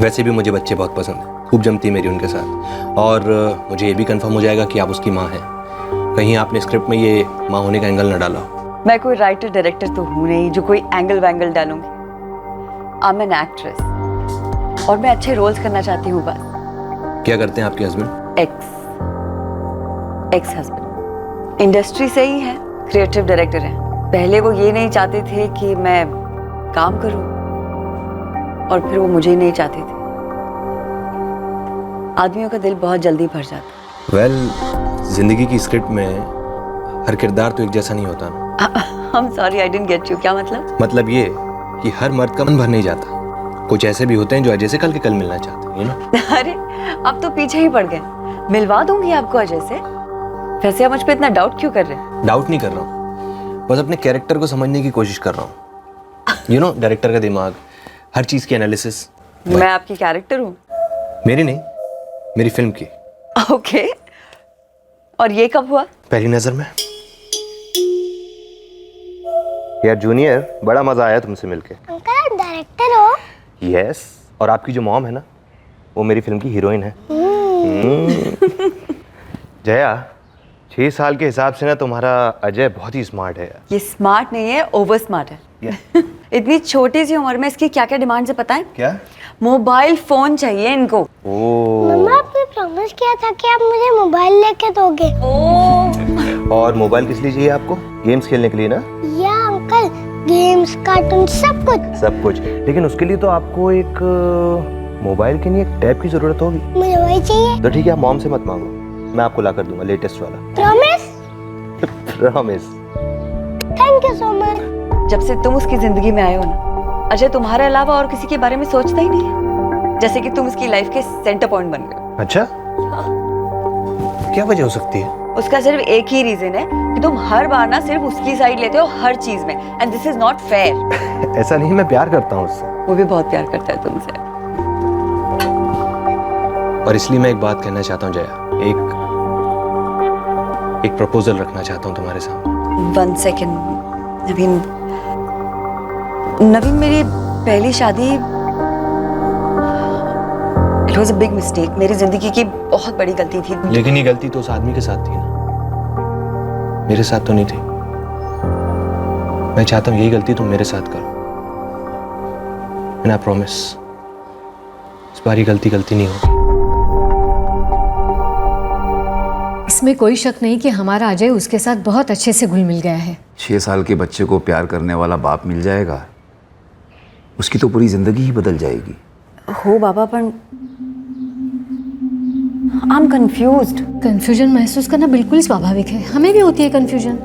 वैसे भी मुझे बच्चे बहुत पसंद हैं, खूब जमती है मेरी उनके साथ, और मुझे ये भी कंफर्म हो जाएगा कि आप उसकी माँ हैं। कहीं आपने स्क्रिप्ट में ये माँ होने का एंगल न डाला हो। मैं कोई राइटर डायरेक्टर तो हूँ नहीं जो कोई एंगल वैंगल डालूंगी। आई एम एन एक्ट्रेस और मैं अच्छे रोल्स करना चाहती हूँ बस। क्या करते हैं आपके हस्बैंड? एक्स हस्बैंड इंडस्ट्री से ही है, क्रिएटिव डायरेक्टर हैं। पहले वो ये नहीं चाहते थे कि मैं काम करूं, और फिर वो मुझे ही नहीं चाहते थे। आदमियों का दिल बहुत जल्दी भर जाता। वेल, जिंदगी की स्क्रिप्ट में हर किरदार तो एक जैसा नहीं होता ना। I am sorry, I didn't get you. क्या मतलब? मतलब ये कि हर मर्द का मन भर नहीं जाता। कुछ ऐसे भी होते हैं जो अजय से कल के कल मिलना चाहते हैं, यू नो। अरे अब तो पीछे ही पड़ गए। मिलवा दूंगी आपको अजय से। वैसे आप मुझ पे इतना डाउट क्यों कर रहे हैं? डाउट नहीं कर रहा हूँ, बस अपने कैरेक्टर को समझने की कोशिश कर रहा हूँ। यू नो, डायरेक्टर का दिमाग, हर चीज की एनालिसिस। मैं आपकी कैरेक्टर हूँ? मेरी नहीं, मेरी फिल्म की। ओके। और ये कब हुआ? पहली नजर में। यार जूनियर, बड़ा मजा आया तुमसे मिलके। अंकल आप डायरेक्टर हो? यस, और आपकी जो मॉम है ना, वो मेरी फिल्म की हीरोइन है। जया, 6 साल के हिसाब से ना तुम्हारा अजय बहुत ही स्मार्ट है यार। ये स्मार्ट नहीं है, ओवर स्मार्ट है। इतनी छोटी सी उम्र में इसकी क्या क्या डिमांड्स है पता है? क्या? मोबाइल फोन चाहिए इनको। मम्मा आपने प्रॉमिस किया था कि आप मुझे मोबाइल लेके दोगे। और मोबाइल किस लिए चाहिए आपको? गेम्स खेलने के लिए ना? या अंकल, गेम्स, कार्टून, सब कुछ। सब कुछ, लेकिन उसके लिए तो आपको एक मोबाइल के लिए एक टैब की जरूरत होगी। मुझे वही चाहिए। तो ठीक है, आप मॉम से मत मांगो, मैं आपको ला कर दूंगा लेटेस्ट वाला। Promise? Promise. Thank you so much. जब से तुम उसकी जिंदगी में आए हो ना, अजय तुम्हारे अलावा और किसी के बारे में सोचता ही नहीं है। जैसे कि तुम उसकी लाइफ के सेंटर पॉइंट बन गए। अच्छा, क्या वजह हो सकती है? उसका सिर्फ एक ही रीजन है कि तुम हर बार ना सिर्फ उसकी साइड लेते हो हर चीज में, and this is not fair. ऐसा नहीं, मैं प्यार करता हूँ उससे। वो भी बहुत प्यार करता है तुमसे। और इसलिए मैं एक बात कहना चाहता हूँ जया, एक प्रपोजल रखना चाहता हूँ तुम्हारे सामने। 1 सेकेंड। नवीन, मेरी पहली शादी it was a big mistake. मेरी जिंदगी की बहुत बड़ी गलती थी। लेकिन ये गलती तो उस आदमी के साथ थी ना, मेरे साथ तो नहीं थी। मैं चाहता हूँ यही गलती तुम मेरे साथ करो, एंड आई प्रॉमिस इस बार ये गलती नहीं होगी। इसमें कोई शक नहीं कि हमारा अजय उसके साथ बहुत अच्छे से घुल मिल गया है। 6 साल के बच्चे को प्यार करने वाला बाप मिल जाएगा, उसकी तो पूरी जिंदगी ही बदल जाएगी। हो बाबा, पर आई एम कंफ्यूज्ड। कंफ्यूजन महसूस करना बिल्कुल स्वाभाविक है, हमें भी होती है कंफ्यूजन।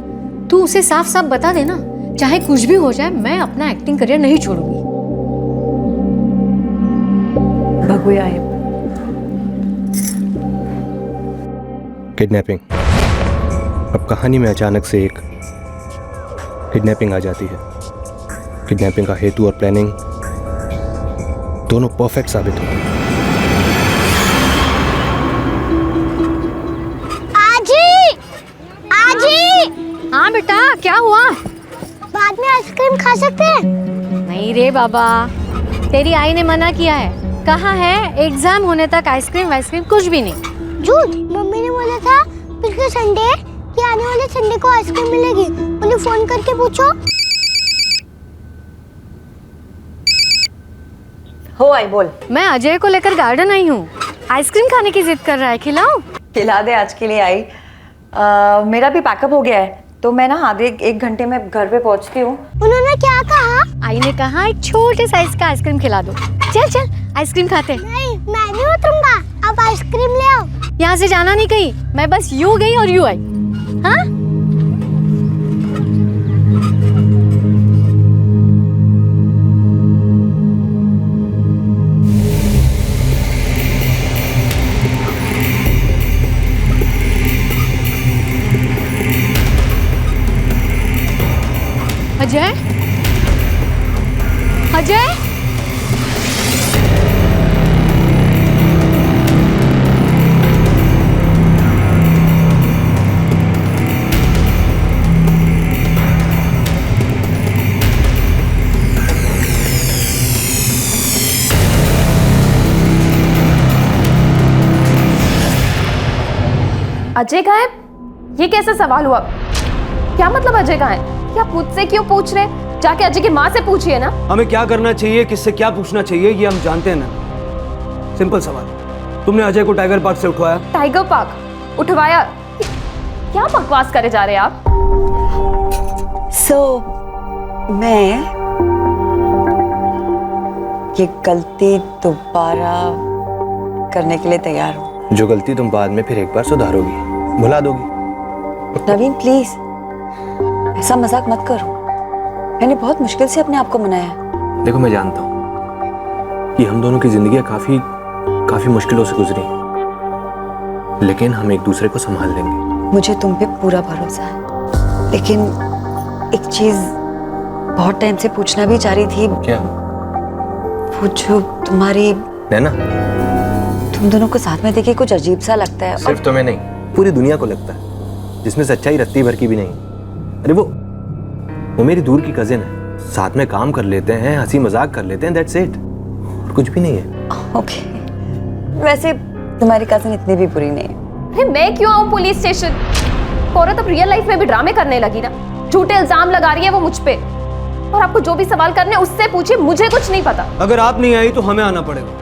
तू उसे साफ साफ बता देना, चाहे कुछ भी हो जाए, मैं अपना एक्टिंग करियर नहीं छोड़ूंगी। भगुया किडनैपिंग। अब कहानी में अचानक से एक किडनैपिंग आ जाती है। किडनैपिंग का हेतु और प्लानिंग दोनों परफेक्ट साबित होते हैं। आजी! हाँ बेटा, क्या हुआ? बाद में आइसक्रीम खा सकते हैं? नहीं रे बाबा, तेरी आई ने मना किया है। कहा है एग्जाम होने तक आइसक्रीम वाइसक्रीम कुछ भी नहीं। झूठ। मम्मी ने बोला था पिछले संडे कि आने वाले संडे को आइसक्रीम मिलेगी। उन्हें फोन करके पूछो। हो आई बोल। मैं अजय को लेकर गार्डन आई हूँ। आइसक्रीम खाने की जिद कर रहा है, खिलाऊं? खिला दे, आज के लिए आई। मेरा भी पैकअप हो गया है, तो मैं ना आधे 1 घंटे में घर पे पहुंचती हूँ। उन्होंने क्या कहा? आई ने कहा एक छोटे साइज का आइसक्रीम खिला दो। चल चल आइसक्रीम खाते। नहीं, मैं नहीं उतरूंगा। आप आइसक्रीम ले आओ। यहाँ से जाना नहीं कहीं, मैं बस यूं गई और यूं आई। हाँ? अजय, अजय, अजय कहाँ है? ये कैसा सवाल हुआ? क्या मतलब अजय कहाँ है? क्या मुझसे क्यों पूछ रहे? जाके अजय की माँ से पूछिए ना। हमें क्या करना चाहिए, किससे क्या पूछना चाहिए, ये हम जानते हैं ना। सिंपल सवाल, तुमने अजय को टाइगर पार्क से उठवाया? Tiger park उठवाया? क्या बकवास करे जा रहे हैं आप? मैं ये गलती दोबारा करने के लिए तैयार हूँ। जो गलती तुम बाद में फिर एक बार सुधारोगी, भुला दोगी। नवीन प्लीज ऐसा मजाक मत करो, मैंने बहुत मुश्किल से अपने आप को मनाया। देखो मैं जानता हूँ कि हम दोनों की जिंदगियां काफी मुश्किलों से गुजरी, लेकिन हम एक दूसरे को संभाल लेंगे। मुझे तुम पे पूरा भरोसा है, लेकिन एक चीज बहुत टाइम से पूछना भी चाह रही थी। क्या? वो जो तुम्हारी नैना, तुम दोनों को साथ में देखे कुछ अजीब सा लगता है। सिर्फ तुम्हें नहीं, पूरी दुनिया को लगता है, जिसमें सच्चाई रत्ती भर की भी नहीं। अरे वो मेरी दूर की कजिन है, साथ में काम कर लेते हैं, हंसी मजाक कर लेते हैं, दैट्स इट, और कुछ भी नहीं है। ओके, वैसे तुम्हारी कजिन इतनी भी बुरी नहीं है। अरे मैं क्यों आऊँ पुलिस स्टेशन? औरत अब रियल लाइफ में भी ड्रामे करने लगी ना, झूठे इल्जाम लगा रही है वो मुझ पे। और आपको जो भी सवाल करने उससे पूछिए, मुझे कुछ नहीं पता। अगर आप नहीं आई तो हमें आना पड़ेगा,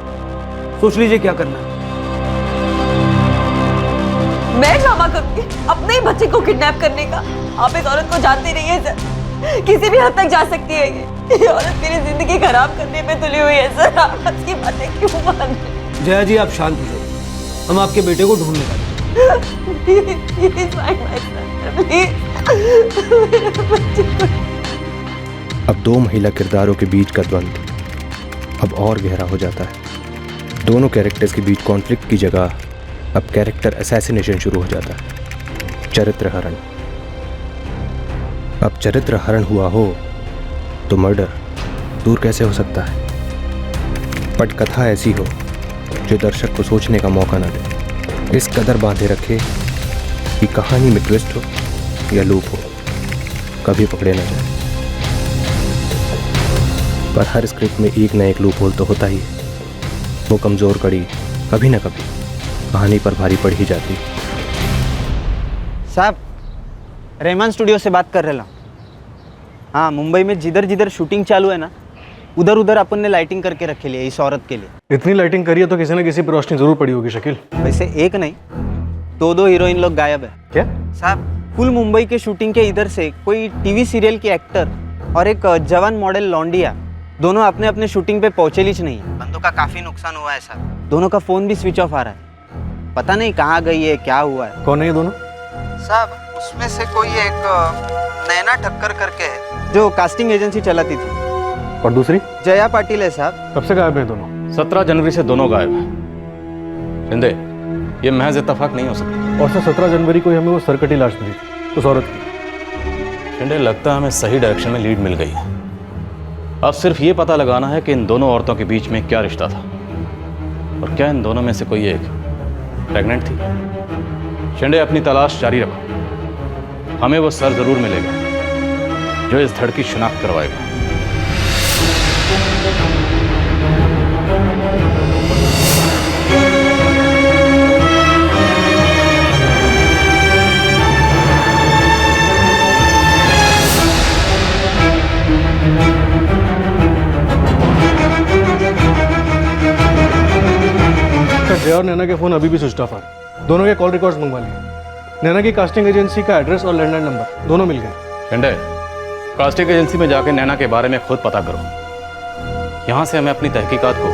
सोच लीजिए क्या करना है। मैं ड्रामा करूंगी अपने ही बच्चे को किडनैप करने का? आप इस औरत को जानते नहीं है सर, किसी भी हद तक जा सकती है ये औरत मेरी जिंदगी खराब करने पे तुली हुई है सर। आप उसकी बातें क्यों मान रहे हैं? जया जी आप शांत हो जाइए, हम आपके बेटे को ढूंढ निकालेंगे। अब दो महिला किरदारों के बीच का द्वंद्व अब और गहरा हो जाता है। दोनों कैरेक्टर्स के बीच कॉन्फ्लिक्ट की जगह अब कैरेक्टर असैसिनेशन शुरू हो जाता है, चरित्र हरण। अब चरित्र हरण हुआ हो तो मर्डर दूर कैसे हो सकता है? पटकथा ऐसी हो जो दर्शक को सोचने का मौका ना दे, इस कदर बांधे रखे कि कहानी में ट्विस्ट हो या लूप हो, कभी पकड़े ना जाए। पर हर स्क्रिप्ट में एक न एक लूप होल तो होता ही है, वो कमज़ोर कड़ी कभी ना कभी कहानी पर भारी पड़ ही जाती। साहब, रहमान स्टूडियो से बात कर रहा हूँ। हाँ, मुंबई में जिधर जिधर शूटिंग चालू है ना, उधर उधर अपन ने लाइटिंग करके रखे लिए इस औरत के लिए। इतनी लाइटिंग करी है तो किसी न किसी पर रोशनी जरूर पड़ी होगी शकील। वैसे एक नहीं, दो हीरोइन लोग गायब है। क्या साहब? फुल मुंबई के शूटिंग के इधर से कोई टीवी सीरियल की एक्टर और एक जवान मॉडल लॉन्डिया, दोनों अपने अपने शूटिंग पे पहुंचे नहीं है। बंदों का काफी नुकसान हुआ है साहब, दोनों का फोन भी स्विच ऑफ आ रहा है, पता नहीं कहाँ गई है, क्या हुआ है। कौन है ये दोनों? साहब उसमें से कोई एक नैना ठक्कर करके है, जो कास्टिंग एजेंसी चलाती थी। और दूसरी? जया पाटिल है साहब। कब से गायब हैं दोनों? 17 जनवरी से दोनों गायब हैं। शिंदे, ये महज इत्तेफाक नहीं हो सकता। और 17 जनवरी को हमें वो सरकटी लाश मिली थी उस औरत की। शिंदे, लगता है हमें सही डायरेक्शन में लीड मिल गई है। अब सिर्फ ये पता लगाना है कि इन दोनों औरतों के बीच में क्या रिश्ता था, और क्या इन दोनों में से कोई एक प्रेग्नेंट थी। शिंदे, अपनी तलाश जारी रखो, हमें वो सर जरूर मिलेगा जो इस धड़ की शिनाख्त करवाएगा। जया और नैना के फोन अभी भी स्विच ऑफ है। दोनों के कॉल रिकॉर्ड्स मंगवा लिए। नैना की कास्टिंग एजेंसी का एड्रेस और लैंडलाइन नंबर दोनों मिल गए। शिंदे, कास्टिंग एजेंसी में जाके नैना के बारे में खुद पता करो। यहाँ से हमें अपनी तहकीकात को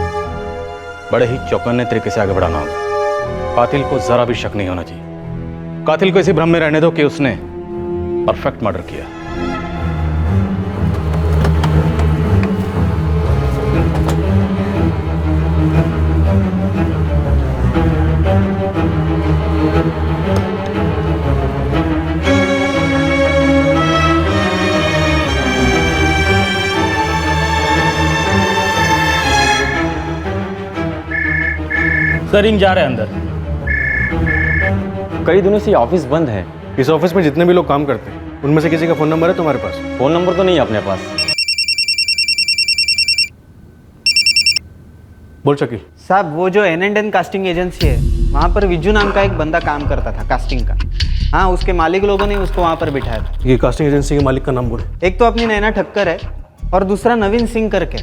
बड़े ही चौकन्ने तरीके से आगे बढ़ाना होगा। कातिल को जरा भी शक नहीं होना चाहिए। कातिल को इसी भ्रम में रहने दो कि उसने परफेक्ट मर्डर किया। सर रिंग जा रहे हैं अंदर। कई दिनों से ये ऑफिस बंद है। इस ऑफिस में जितने भी लोग काम करते हैं उनमें से किसी का फ़ोन नंबर है तुम्हारे पास? फ़ोन नंबर तो नहीं है अपने पास। बोल शकील। साहब वो जो N&N कास्टिंग एजेंसी है वहाँ पर विजू नाम का एक बंदा काम करता था कास्टिंग का। हाँ, उसके मालिक लोगों ने उसको वहाँ पर बिठाया था। ये कास्टिंग एजेंसी के मालिक का नाम बोले। एक तो अपनी नैना ठक्कर है और दूसरा नवीन सिंह करके।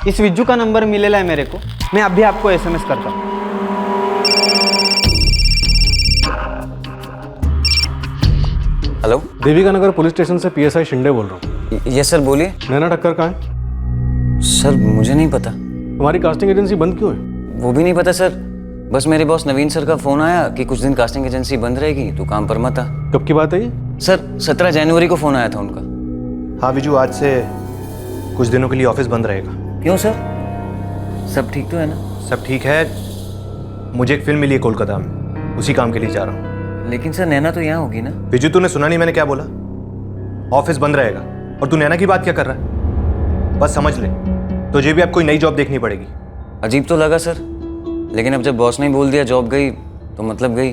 इस विज्जू का नंबर मिलेला है मेरे को, मैं अभी आपको SMS करता हूँ। हेलो, देविका नगर पुलिस स्टेशन से PSI शिंदे बोल रहा हूँ। यस सर, बोलिए। नैना ठक्कर कहाँ है? सर मुझे नहीं पता। तुम्हारी कास्टिंग एजेंसी बंद क्यों है? वो भी नहीं पता सर, बस मेरे बॉस नवीन सर का फोन आया कि कुछ दिन कास्टिंग एजेंसी बंद रहेगी तो काम पर मत आ। कब की बात है ये? सर 17 जनवरी को फोन आया था उनका। हाँ विजू, आज से कुछ दिनों के लिए ऑफिस बंद रहेगा। क्यों सर, सब ठीक तो है ना? सब ठीक है, मुझे एक फिल्म मिली है कोलकाता में, उसी काम के लिए जा रहा हूँ। लेकिन सर नैना तो यहाँ होगी ना? विजू तूने सुना नहीं मैंने क्या बोला? ऑफिस बंद रहेगा और तू नैना की बात क्या कर रहा है? बस समझ ले, तुझे भी अब कोई नई जॉब देखनी पड़ेगी। अजीब तो लगा सर, लेकिन अब जब बॉस ने बोल दिया जॉब गई तो मतलब गई,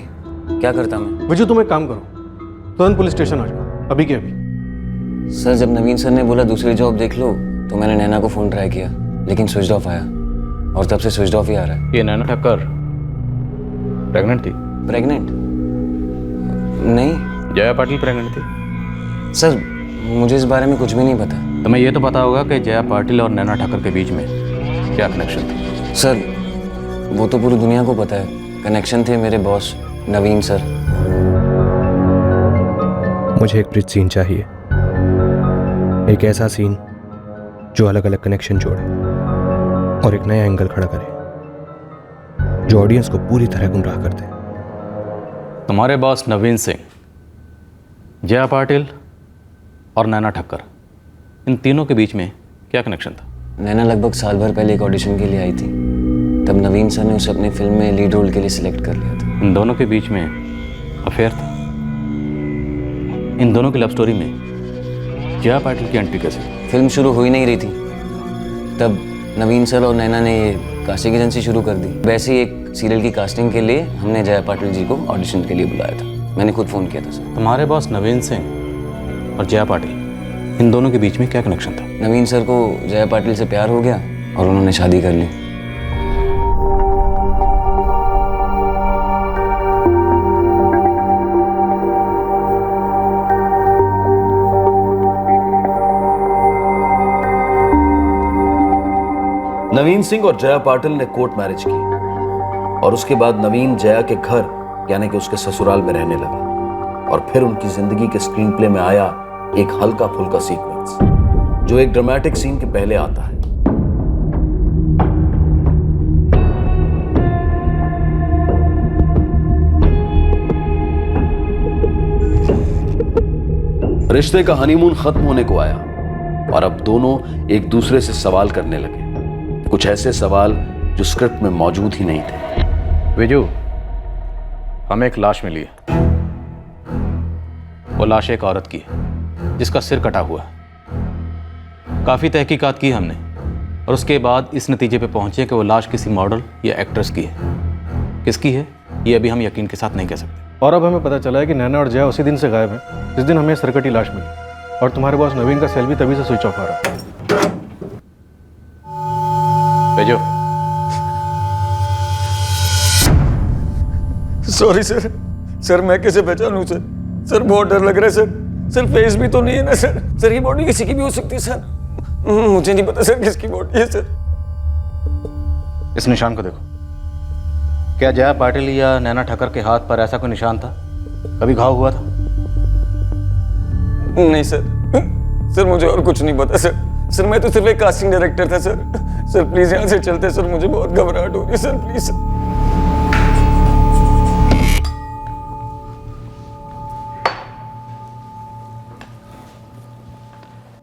क्या करता मैं? विजू तुम एक काम करो, तुरंत पुलिस स्टेशन आ जाओ, अभी के अभी। सर जब नवीन सर ने बोला दूसरी जॉब देख लो तो मैंने नैना को फ़ोन ट्राई किया लेकिन स्विच ऑफ आया और तब से स्विच ऑफ ही आ रहा है। ये नैना ठक्कर प्रेग्नेंट थी? प्रेग्नेंट? नहीं। जया पाटिल प्रेग्नेंट थी? सर मुझे इस बारे में कुछ भी नहीं पता। तुम्हें ये तो पता होगा कि जया पाटिल और नैना ठक्कर के बीच में क्या कनेक्शन था? सर वो तो पूरी दुनिया को पता है, कनेक्शन थे मेरे बॉस नवीन सर। मुझे एक ब्रिज सीन चाहिए, एक ऐसा सीन जो अलग अलग कनेक्शन जोड़े और एक नया एंगल खड़ा करे जो ऑडियंस को पूरी तरह गुमराह कर दे। तुम्हारे बॉस नवीन सिंह, जया पाटिल और नैना ठक्कर, इन तीनों के बीच में क्या कनेक्शन था? नैना लगभग साल भर पहले एक ऑडिशन के लिए आई थी, तब नवीन सर ने उसे अपनी फिल्म में लीड रोल के लिए सिलेक्ट कर लिया था। इन दोनों के बीच में अफेयर था? इन दोनों की लव स्टोरी में जया पाटिल की एंट्री कैसे? फिल्म शुरू हो ही नहीं रही थी तब नवीन सर और नैना ने ये कास्टिंग एजेंसी शुरू कर दी। वैसे ही एक सीरियल की कास्टिंग के लिए हमने जया पाटिल जी को ऑडिशन के लिए बुलाया था, मैंने खुद फ़ोन किया था सर। तुम्हारे बॉस नवीन सिंह और जया पाटिल, इन दोनों के बीच में क्या कनेक्शन था? नवीन सर को जया पाटिल से प्यार हो गया और उन्होंने शादी कर ली। नवीन सिंह और जया पाटिल ने कोर्ट मैरिज की और उसके बाद नवीन जया के घर यानी कि उसके ससुराल में रहने लगा और फिर उनकी जिंदगी के स्क्रीन प्ले में आया एक हल्का फुल्का सीक्वेंस जो एक ड्रामेटिक सीन के पहले आता है। रिश्ते का हनीमून खत्म होने को आया और अब दोनों एक दूसरे से सवाल करने लगे, कुछ ऐसे सवाल जो स्क्रिप्ट में मौजूद ही नहीं थे। विजू, हमें एक लाश मिली है। वो लाश एक औरत की है जिसका सिर कटा हुआ है। काफ़ी तहकीकात की हमने और उसके बाद इस नतीजे पे पहुंचे कि वो लाश किसी मॉडल या एक्ट्रेस की है। किसकी है ये अभी हम यकीन के साथ नहीं कह सकते। और अब हमें पता चला है कि नैना और जया उसी दिन से गायब हैं जिस दिन हमें सरकटी लाश मिली और तुम्हारे बॉस नवीन का सेल भी तभी से स्विच ऑफ आ रहा है। भेजो। सॉरी सर, सर मैं कैसे पहचानूं सर? सर बहुत डर लग रहा है सर। सर फेस भी तो नहीं है ना सर? सर ये बॉडी किसी की भी हो सकती है सर, मुझे नहीं पता सर किसकी बॉडी है सर। इस निशान को देखो, क्या जया पाटिल या नैना ठक्कर के हाथ पर ऐसा कोई निशान था? कभी घाव हुआ था? नहीं सर, सर मुझे और कुछ नहीं पता सर। सर मैं तो सिर्फ एक कास्टिंग डायरेक्टर था सर। सर प्लीज यहाँ से चलते सर, मुझे बहुत घबराहट हो रही है sir, please sir.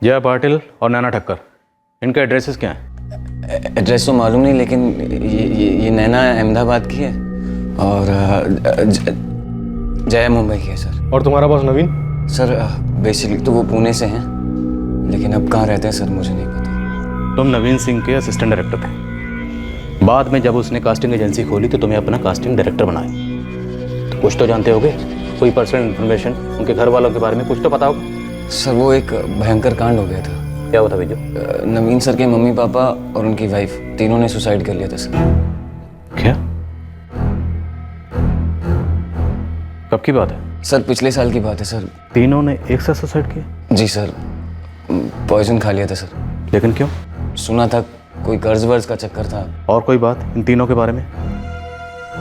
Jaya Patil और नैना ठक्कर, इनके एड्रेसेस क्या हैं? एड्रेस तो मालूम नहीं, लेकिन ये नैना अहमदाबाद की है और जया मुंबई की है सर। और तुम्हारा बॉस नवीन? सर बेसिकली तो वो पुणे से हैं, लेकिन अब कहाँ रहते हैं सर मुझे नहीं पता। तुम नवीन सिंह के असिस्टेंट डायरेक्टर थे, बाद में जब उसने कास्टिंग एजेंसी खोली तो तुम्हें अपना कास्टिंग डायरेक्टर बनाया। तो कुछ तो जानते होगे, कोई पर्सनल इन्फॉर्मेशन उनके घर वालों के बारे में कुछ तो पता होगा। सर वो एक भयंकर कांड हो गया था। क्या हुआ था बीजू? नवीन सर के मम्मी पापा और उनकी वाइफ तीनों ने सुसाइड कर लिया था सर। क्या? कब की बात है? सर पिछले साल की बात है सर। तीनों ने एक साथ सुसाइड किया? जी सर, पॉइजन खा लिया था सर। लेकिन क्यों? सुना था कोई कर्ज वर्ज का चक्कर था। और कोई बात इन तीनों के बारे में?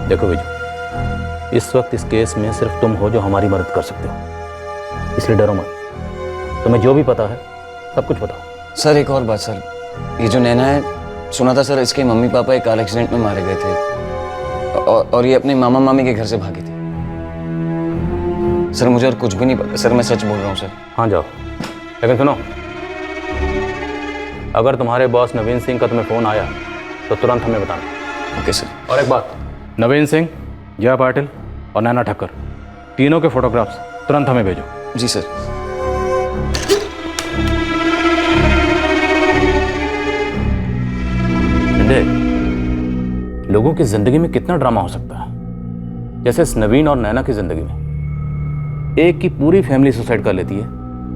देखो बीजू, इस वक्त इस केस में सिर्फ तुम हो जो हमारी मदद कर सकते हो, इसलिए डरो मत। तुम्हें जो भी पता है सब कुछ बताओ। सर एक और बात सर, ये जो नैना है, सुना था सर इसके मम्मी पापा एक कार एक्सीडेंट में मारे गए थे और ये अपने मामा मामी के घर से भागी थी। सर मुझे और कुछ भी नहीं पता सर, मैं सच बोल रहा हूँ सर। हाँ जाओ, लेकिन सुनो, अगर तुम्हारे बॉस नवीन सिंह का तुम्हें फ़ोन आया तो तुरंत हमें बताना। Okay sir. और एक बात, नवीन सिंह, जया पाटिल और नैना ठक्कर तीनों के फोटोग्राफ्स तुरंत हमें भेजो। जी सर। लोगों की जिंदगी में कितना ड्रामा हो सकता है। जैसे इस नवीन और नैना की जिंदगी में एक की पूरी फैमिली सुसाइड कर लेती है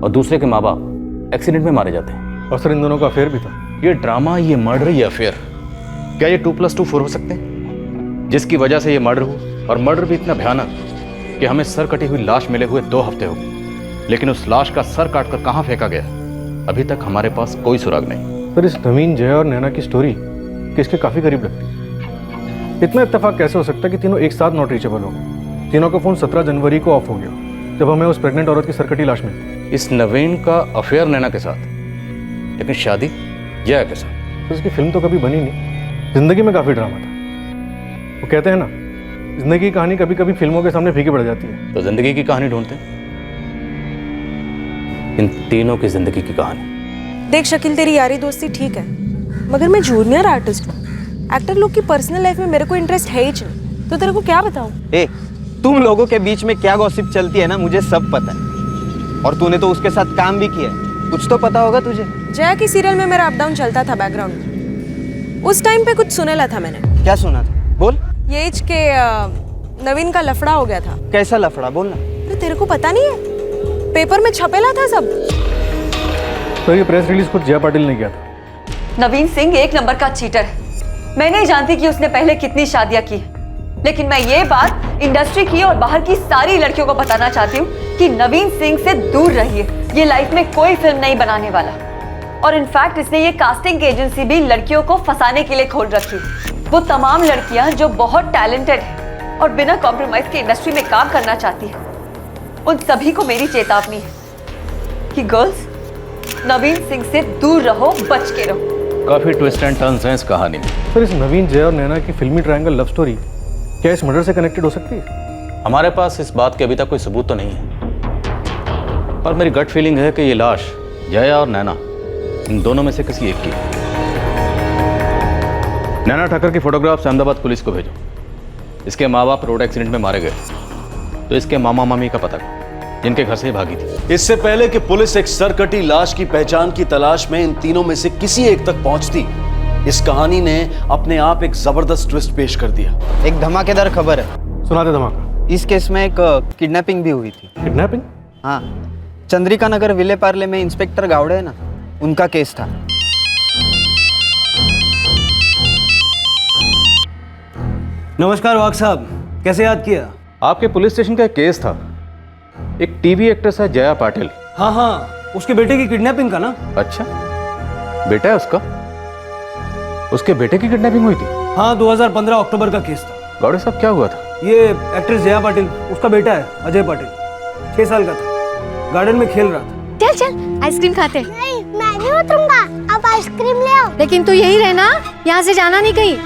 और दूसरे के माँ बाप एक्सीडेंट में मारे जाते हैं। और सर इन दोनों का अफेयर भी था। ये ड्रामा, ये मर्डर, ये अफेयर, क्या ये 2+2 4 हो सकते हैं? जिसकी वजह से ये मर्डर हुआ, और मर्डर भी इतना भयानक कि हमें सर कटी हुई लाश मिले हुए 2 हफ्ते हो गए, लेकिन उस लाश का सर काटकर कहाँ फेंका गया अभी तक हमारे पास कोई सुराग नहीं। सर इस नवीन, जया और नैना की स्टोरी किसके काफ़ी करीब लगती है। इतना इत्तेफाक कैसे हो सकता है कि तीनों एक साथ नॉट रीचेबल हो गए? तीनों का फ़ोन 17 जनवरी को ऑफ हो गया जब हमें उस प्रेग्नेंट औरत की सरकटी लाश मिली। इस नवीन का अफेयर नैना के साथ, लेकिन शादी जया के साथ। तो उसकी फिल्म तो कभी बनी नहीं। जिंदगी में काफ़ी ड्रामा था। वो कहते हैं ना, जिंदगी की कहानी कभी कभी फिल्मों के सामने फीकी पड़ जाती है। तो जिंदगी की कहानी ढूंढते हैं, इन तीनों की जिंदगी की कहानी। देख शकील, तेरी यारी दोस्ती ठीक है, मगर मैं जूनियर आर्टिस्ट हूँ। एक्टर लोग की पर्सनल लाइफ में मेरे को इंटरेस्ट है ही नहीं, तो तेरे को क्या बताऊँ? ए, तुम लोगों के बीच में क्या गॉसिप चलती है ना, मुझे सब पता है। और तूने तो उसके साथ काम भी किया है, कुछ तो पता होगा तुझे। जया की सीरियल में मेरा अप डाउन चलता था बैकग्राउंड में। उस टाइम पे कुछ सुनेला था मैंने। क्या सुना था? बोल। ये के नवीन का लफड़ा हो गया था। कैसा लफड़ा? बोल ना। अरे तेरे को पता नहीं है? पेपर में छपेला था सब। तो ये प्रेस रिलीज खुद जया पाटिल ने किया था। नवीन सिंह एक नंबर का चीटर है। मैं नहीं जानती कि उसने पहले कितनी शादियां की, लेकिन मैं ये बात इंडस्ट्री की और बाहर की सारी लड़कियों को बताना चाहती हूँ कि नवीन सिंह से दूर रहिए। ये लाइफ में कोई फिल्म नहीं बनाने वाला, और इनफैक्ट इसने ये कास्टिंग एजेंसी भी लड़कियों को फंसाने के लिए खोल रखी। वो तमाम लड़कियां जो बहुत टैलेंटेड है और बिना कॉम्प्रोमाइज के इंडस्ट्री में काम करना चाहती है, उन सभी को मेरी चेतावनी है कि गर्ल्स, नवीन सिंह से दूर रहो, बच के रहो। काफी ट्विस्ट एंड टर्न्स हैं इस कहानी में। सर इस नवीन, जया और नैना की फिल्मी ट्रायंगल लव स्टोरी क्या इस मर्डर से कनेक्टेड हो सकती है? हमारे पास इस बात के अभी तक कोई सबूत तो नहीं है, पर मेरी गट फीलिंग है कि ये लाश जया और नैना, इन दोनों में से किसी एक की है। नैना ठाकर की फोटोग्राफ्स अहमदाबाद पुलिस को भेजो। इसके माँ बाप रोड एक्सीडेंट में मारे गए, तो इसके मामा मामी का पता जिनके घर से ही भागी थी। इससे पहले कि पुलिस एक सरकटी लाश की पहचान की तलाश में इन तीनों में से किसी एक तक पहुंचती, इस कहानी ने अपने आप एक जबरदस्त ट्विस्ट पेश कर दिया। एक धमाकेदार खबर है। सुना दे धमाका। इस केस में एक किडनैपिंग भी हुई थी। किडनैपिंग? हाँ, चंद्रिका नगर विले पार्ले में इंस्पेक्टर गावड़े है ना, उनका केस था। नमस्कार वाघ साहब, कैसे याद किया? आपके पुलिस स्टेशन का एक केस था, एक टीवी एक्ट्रेस है जया पाटिल। हाँ हाँ, उसके बेटे की किडनैपिंग का ना। अच्छा, बेटा है उसका? उसके बेटे की किडनैपिंग हुई थी? हाँ, 2015 अक्टूबर का केस था। गौड़े साहब क्या हुआ था? ये एक्ट्रेस जया पाटिल, उसका बेटा है अजय पाटिल, 6 साल का था, गार्डन में खेल रहा था। चल चल आइसक्रीम खाते। नहीं, मैं नहीं उतरूंगा, आप आइसक्रीम ले आओ। लेकिन तू यही रहना, यहाँ से जाना नहीं कहीं।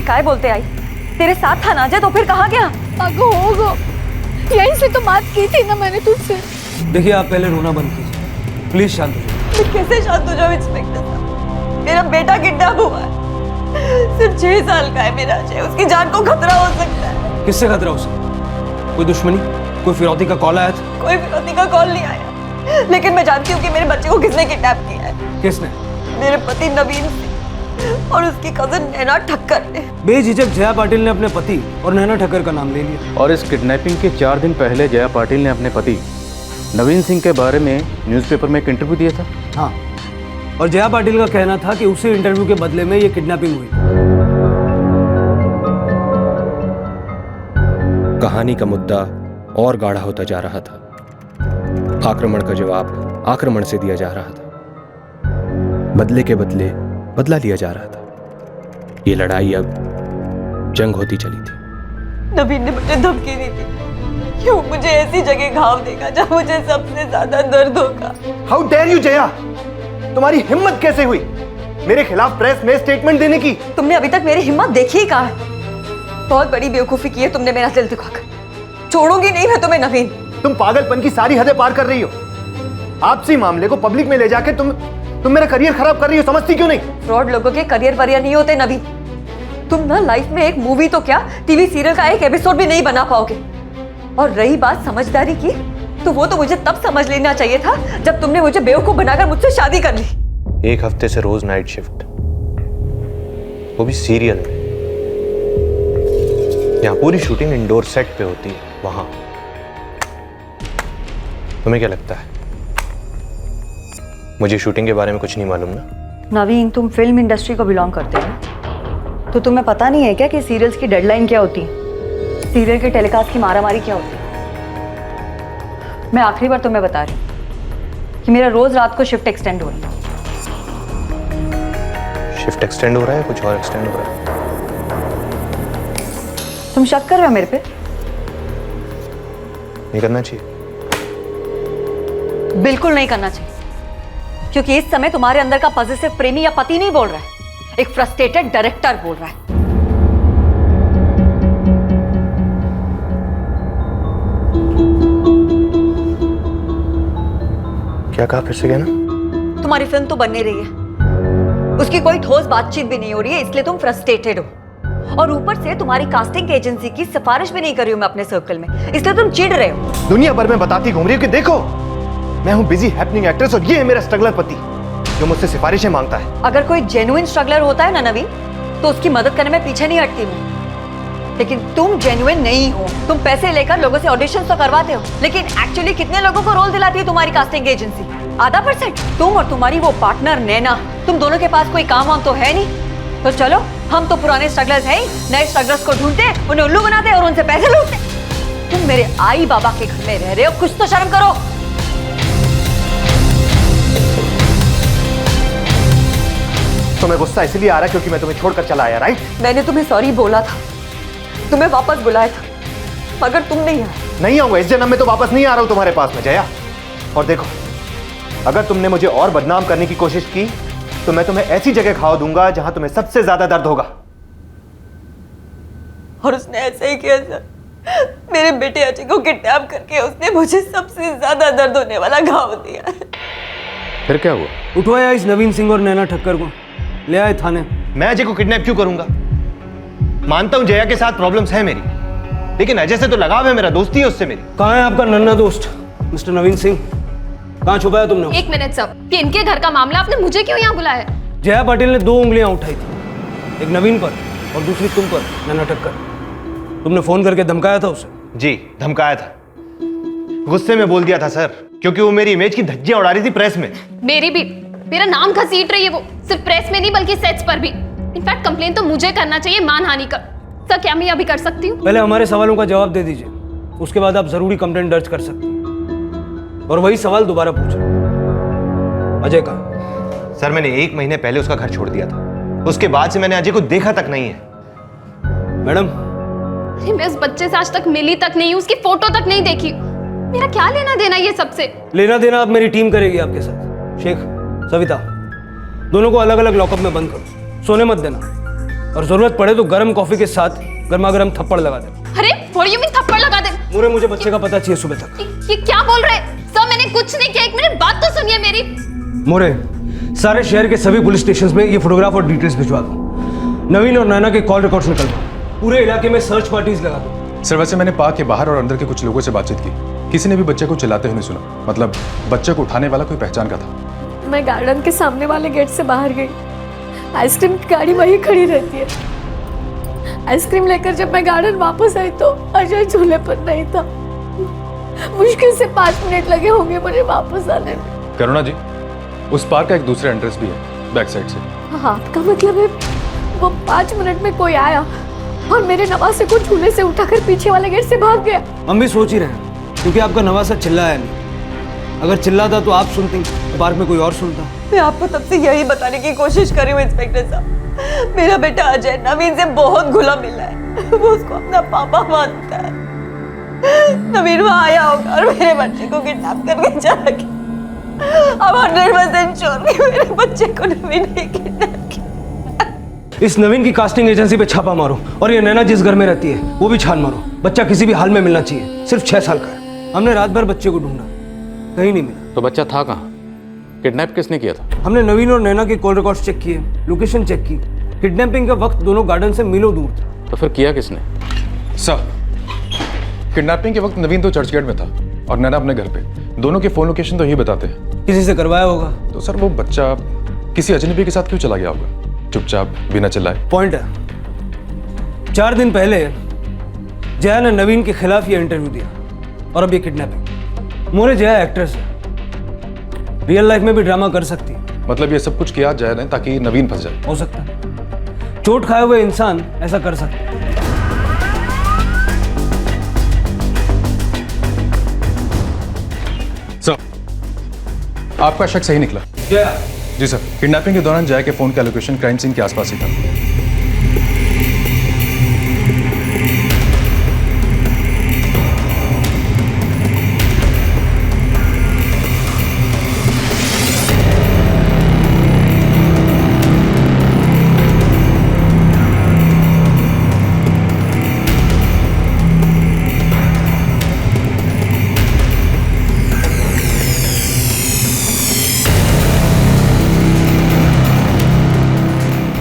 काय बोलते आई? तेरे साथ था ना अजय, तो फिर कहाँ गया? होगो, यहीं से तो बात की थी ना मैंने तुझसे। देखिए आप पहले रोना बंद कीजिए, प्लीज शांत हो जाइए। मैं कैसे शांत हो जाऊं इंस्पेक्टर साहब? मेरा बेटा किडनैप हुआ है, सिर्फ 6 साल का है मेरा अजय, उसकी जान को खतरा हो सकता है। किससे खतरा उसे? कोई दुश्मनी, कोई फिरौती का कॉल आया था? कोई फिरौती का कॉल नहीं आया, लेकिन मैं जानती हूँ कि मेरे बच्चे को किसने किडनैप किया है। किसने? मेरे पति नवीन सिंह और उसकी कजन नैना ठक्कर ने। बेझिझक जया पाटिल ने अपने पति और नैना ठक्कर का नाम ले लिया। और इस किडनैपिंग के 4 दिन पहले जया पाटिल ने अपने पति नवीन सिंह के बारे में न्यूज़पेपर में एक इंटरव्यू दिया था। हाँ, और जया पाटिल का कहना था कि उसी इंटरव्यू के बदले में ये किडनैपिंग हुई। कहानी का मुद्दा और गाढ़ा होता जा रहा था। आक्रमण का जवाब आक्रमण से दिया जा रहा था। बदले के बदले बदला लिया जा रहा था। ये लड़ाई अब जंग होती चली थी। नवीन ने मुझे धमकी दी थी कि वो मुझे ऐसी जगह घाव देगा जहाँ मुझे सबसे ज्यादा दर्द होगा। हाउ डेयर यू जया, तुम्हारी हिम्मत कैसे हुई मेरे खिलाफ प्रेस में स्टेटमेंट देने की? तुमने अभी तक मेरी हिम्मत देखी ही कहाँ है? बहुत बड़ी बेवकूफी की है तुमने मेरा दिल दुखाकर। छोड़ूंगी नहीं मैं तुम्हें नवीन। तुम पागलपन की सारी हदें पार कर रही हो। आपसी मामले को पब्लिक में ले जाके तुम मेरा करियर खराब कर रही हो, समझती क्यों नहीं? फ्रॉड लोगों के करियर वरियर नहीं होते नवीन। तुम ना लाइफ में एक मूवी तो क्या, टीवी सीरियल का एक एपिसोड भी नहीं बना पाओगे। और रही बात समझदारी की, तो वो तो मुझे तब समझ लेना चाहिए था जब तुमने मुझे बेवकूफ बनाकर मुझसे शादी कर ली। 1 हफ्ते से रोज नाइट शिफ्ट, वो भी सीरियल में। यहाँ पूरी शूटिंग इंडोर सेट पे होती है, वहां। तुम्हें क्या लगता है मुझे शूटिंग के बारे में कुछ नहीं मालूम ना? नवीन, तुम फिल्म इंडस्ट्री को बिलोंग करते हो, तो तुम्हें पता नहीं है क्या कि सीरियल्स की डेडलाइन क्या होती है, सीरियल के टेलीकास्ट की मारामारी क्या होती है? मैं आखिरी बार तुम्हें बता रही हूँ कि मेरा रोज रात को शिफ्ट एक्सटेंड हो रही है। शिफ्ट एक्सटेंड हो रहा है, कुछ और एक्सटेंड हो रहा है? तुम शक कर रहे हो मेरे पे? नहीं करना चाहिए। बिल्कुल नहीं करना चाहिए, क्योंकि इस समय तुम्हारे अंदर का पॉजिटिव प्रेमी या पति नहीं बोल रहा है, एक फ्रस्ट्रेटेड डायरेक्टर बोल रहा है। क्या कहा, फिर से कहना? तुम्हारी फिल्म तो बन नहीं रही है, उसकी कोई ठोस बातचीत भी नहीं हो रही है, इसलिए तुम फ्रस्ट्रेटेड हो। और ऊपर से तुम्हारी कास्टिंग एजेंसी की सिफारिश भी नहीं कर रही हूं मैं अपने सर्कल में, इसलिए तुम चिढ़ रहे हो। दुनिया भर में बताती घूम रही हो कि देखो मैं हूं बिजी हैपनिंग एक्ट्रेस और ये है मेरा स्ट्रगलर पति जो मुझसे सिफारिशें मांगता है। अगर कोई जेन्युइन स्ट्रगलर होता है ना नवीन, तो उसकी मदद करने में पीछे नहीं हटती मैं। लेकिन तुम जेन्युइन नहीं हो। तुम पैसे लेकर लोगों से ऑडिशन तो करवाते हो, लेकिन एक्चुअली कितने लोगों को रोल दिलाती है तुम्हारी कास्टिंग एजेंसी? 0.5%। तुम और तुम्हारी वो पार्टनर नैना, तुम दोनों के पास कोई काम वाम तो है नहीं। तो चलो, हम तो पुराने स्ट्रगलर्स हैं ही, नए स्ट्रगलर्स को ढूंढते, उन्हें उल्लू बनाते और उनसे पैसे लूटते। तुम मेरे आई बाबा के घर में रह रहे हो, कुछ तो शर्म करो। तुम्हें गुस्सा इसलिए आ रहा है क्योंकि मैं तुम्हें छोड़कर चला आया, राइट? मैंने तुम्हें सॉरी बोला था, तुम्हें वापस बुलाया था, मगर तुम नहीं आए। नहीं आऊंगा, इस जन्म में तो वापस नहीं आ रहा हूं तुम्हारे पास में जया। और देखो, अगर तुमने मुझे और बदनाम करने की कोशिश की तो मैं तुम्हें ऐसी जगह खाओ दूंगा जहां तुम्हें सबसे ज्यादा दर्द होगा। और उसने ऐसे ही किया सर। मेरे बेटे अजय को किडनैप करके उसने मुझे सबसे ज्यादा दर्द होने वाला घाव दिया। फिर क्या हुआ? उठवाया इस नवीन सिंह और नैना ठक्कर को, ले आए थाने। मैं अजय को किडनैप क्यों करूंगा? मानता हूं जया के साथ प्रॉब्लम्स है मेरी, लेकिन अजय से तो लगाव है मेरा, दोस्ती है उससे मेरी। कहाँ है आपका नन्हा दोस्त मिस्टर नवीन सिंह? कहाँ छुपाया तुमने? 1 मिनट सर, कि इनके घर का मामला, आपने मुझे क्यों यहाँ बुलाया? जया पाटिल ने 2 उंगलियां उठाई थी, एक नवीन पर और दूसरी तुम पर, नैना ठक्कर। तुमने फोन करके धमकाया था उसे? जी, धमकाया था। गुस्से में बोल दिया था सर, क्योंकि वो मेरी इमेज की धज्जियां उड़ा रही थी प्रेस में। मेरी भी, मेरा नाम घसीट रही है वो, सिर्फ प्रेस में नहीं बल्कि सेट्स पर भी। इनफैक्ट कंप्लेन तो मुझे करना चाहिए मानहानि का। सर, क्या मैं अभी कर सकती हूँ? पहले हमारे सवालों का जवाब दे दीजिए, उसके बाद आप जरूरी कंप्लेंट दर्ज कर सकते हैं। और वही सवाल दोबारा पूछो, अजय का? सर, मैंने 1 महीने पहले उसका घर छोड़ दिया था, उसके बाद से मैंने अजय को देखा तक नहीं है। मैडम, मैं उस बच्चे से आज तक मिली तक नहीं हूँ, उसकी फोटो तक नहीं देखी। मेरा क्या लेना देना ये सबसे? लेना देना अब मेरी टीम करेगी आपके साथ। शेख, सविता, दोनों को अलग अलग लॉकअप में बंद करो, सोने मत देना, और जरूरत पड़े तो गर्म कॉफी के साथ गर्मा गर्म थप्पड़ लगा देना। अरे व्हाट डू यू मीन थप्पड़ लगा दे? मोरे, मुझे बच्चे का पता चाहिए सुबह तक। ये क्या बोल रहे हैं? सर, मैंने कुछ नहीं किया, 1 मिनट बात तो सुनिए मेरी। मोरे, सारे शहर के सभी पुलिस स्टेशंस में ये फोटोग्राफ और डिटेल्स भिजवा दो। नवीन और नैना के कॉल रिकॉर्ड्स निकलवा, पूरे इलाके में सर्च पार्टीज लगा दो। सर वैसे मैंने पार्क के बाहर और अंदर के कुछ लोगों से बातचीत की, किसी ने भी बच्चे को चिल्लाते हुए नहीं सुना। मतलब बच्चे को उठाने वाला कोई पहचान का था। मैं गार्डन के सामने वाले गेट से बाहर गई, आइसक्रीम की गाड़ी वहीं खड़ी रहती है। आइसक्रीम लेकर जब मैं गार्डन वापस आई तो अजय झूले पर नहीं था। मुश्किल से 5 मिनट लगे होंगे मुझे वापस आने में। करुणा जी, उस पार्क का एक दूसरा एंट्रेंस भी है, बैक साइड से। हाँ, आपका मतलब है वो 5 मिनट में कोई आया और मेरे नवासे को झूले से उठाकर पीछे वाले गेट से भाग गया। हम भी सोच ही रहे हैं, क्योंकि आपका नवासा चिल्लाया नहीं। अगर चिल्लाता तो आप सुनती, तो पार्क में कोई और सुनता। मैं आपको तब से यही बताने की कोशिश कर रही हूँ इंस्पेक्टर साहब, मेरा बेटा अजय नवीन से बहुत घुला मिला है। वो उसको अपना पापा मानता है। नवीन वहाँ आया होगा और मेरे बच्चे को किडनैप करके चला गया। अब 100% श्योर कि मेरे बच्चे को नवीन ने किडनैप किया। इस नवीन की कास्टिंग एजेंसी पे छापा मारो और ये नैना जिस घर में रहती है वो भी छान मारो। बच्चा किसी भी हाल में मिलना चाहिए। सिर्फ 6 साल का है। हमने रात भर बच्चे को ढूंढा, कहीं नहीं मिला। तो बच्चा था कहाँ? किडनैप किसने किया था? हमने नवीन और नैना के कॉल रिकॉर्ड्स चेक किए, लोकेशन चेक की। किडनैपिंग का वक्त दोनों गार्डन से मीलों दूर था। तो फिर किया किसने? सर, किडनैपिंग के वक्त नवीन तो चर्चगेट में था और नैना अपने घर पे। दोनों के फोन लोकेशन तो यही बताते हैं। किसी से करवाया होगा। तो सर वो बच्चा किसी अजनबी के साथ क्यों चला गया होगा, चुपचाप बिना चिल्लाए? पॉइंट है, 4 दिन पहले जया ने नवीन के खिलाफ ये इंटरव्यू दिया और अब ये किडनैपिंग। मोरे जया एक्ट्रेस है, रियल लाइफ में भी ड्रामा कर सकती है। मतलब ये सब कुछ किया जाए ना ताकि नवीन फंस जाए? हो सकता है, चोट खाए हुए इंसान ऐसा कर सकता है। सर, आपका शक सही निकला। जया? जी सर, किडनैपिंग के दौरान जया के फोन का लोकेशन क्राइम सीन के आसपास ही था।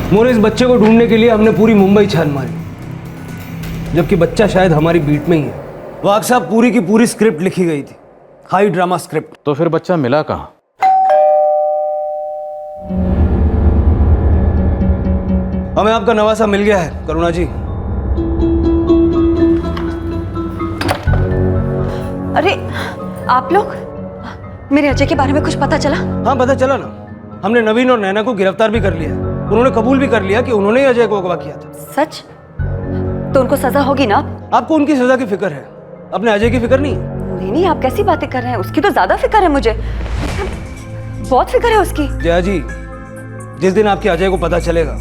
मोरे, इस बच्चे को ढूंढने के लिए हमने पूरी मुंबई छान मारी, जबकि बच्चा शायद हमारी बीट में ही है। वाघ साहब, पूरी की पूरी स्क्रिप्ट लिखी गई थी, हाई ड्रामा स्क्रिप्ट। तो फिर बच्चा मिला कहाँ? हमें आपका नवासा मिल गया है करुणा जी। अरे आप लोग, मेरे अजय के बारे में कुछ पता चला? हाँ, पता चला ना। हमने नवीन और नैना को गिरफ्तार भी कर लिया है। उन्होंने कबूल भी कर लिया कि उन्होंने ही अजय को अगवा किया था। सच? तो उनको सजा होगी ना? आपको उनकी सजा की फिक्र है, अपने अजय की फिक्र नहीं है? नहीं, आप कैसी बातें कर रहे हैं? उसकी तो ज्यादा फिक्र है मुझे, बहुत फिक्र है उसकी। जया जी, जिस दिन आपके अजय को पता चलेगा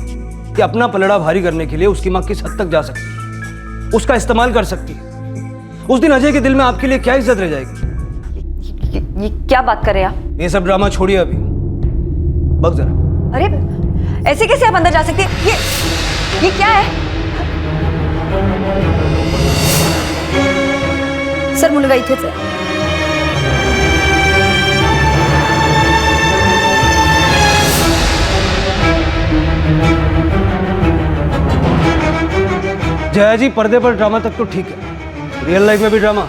कि अपना पलड़ा भारी करने के लिए उसकी मां किस हद तक जा सकती है, उसका इस्तेमाल कर सकती है, उस दिन अजय के दिल में आपके लिए क्या इज्जत रह जाएगी? ये क्या बात कर रहे हैं आप? ये सब ड्रामा छोड़िए अभी, बक जरा। अरे ऐसे कैसे आप अंदर जा सकते हैं? ये क्या है? सर मुलगा इथेच आहे। जया जी, पर्दे पर ड्रामा तक तो ठीक है, रियल लाइफ में भी ड्रामा।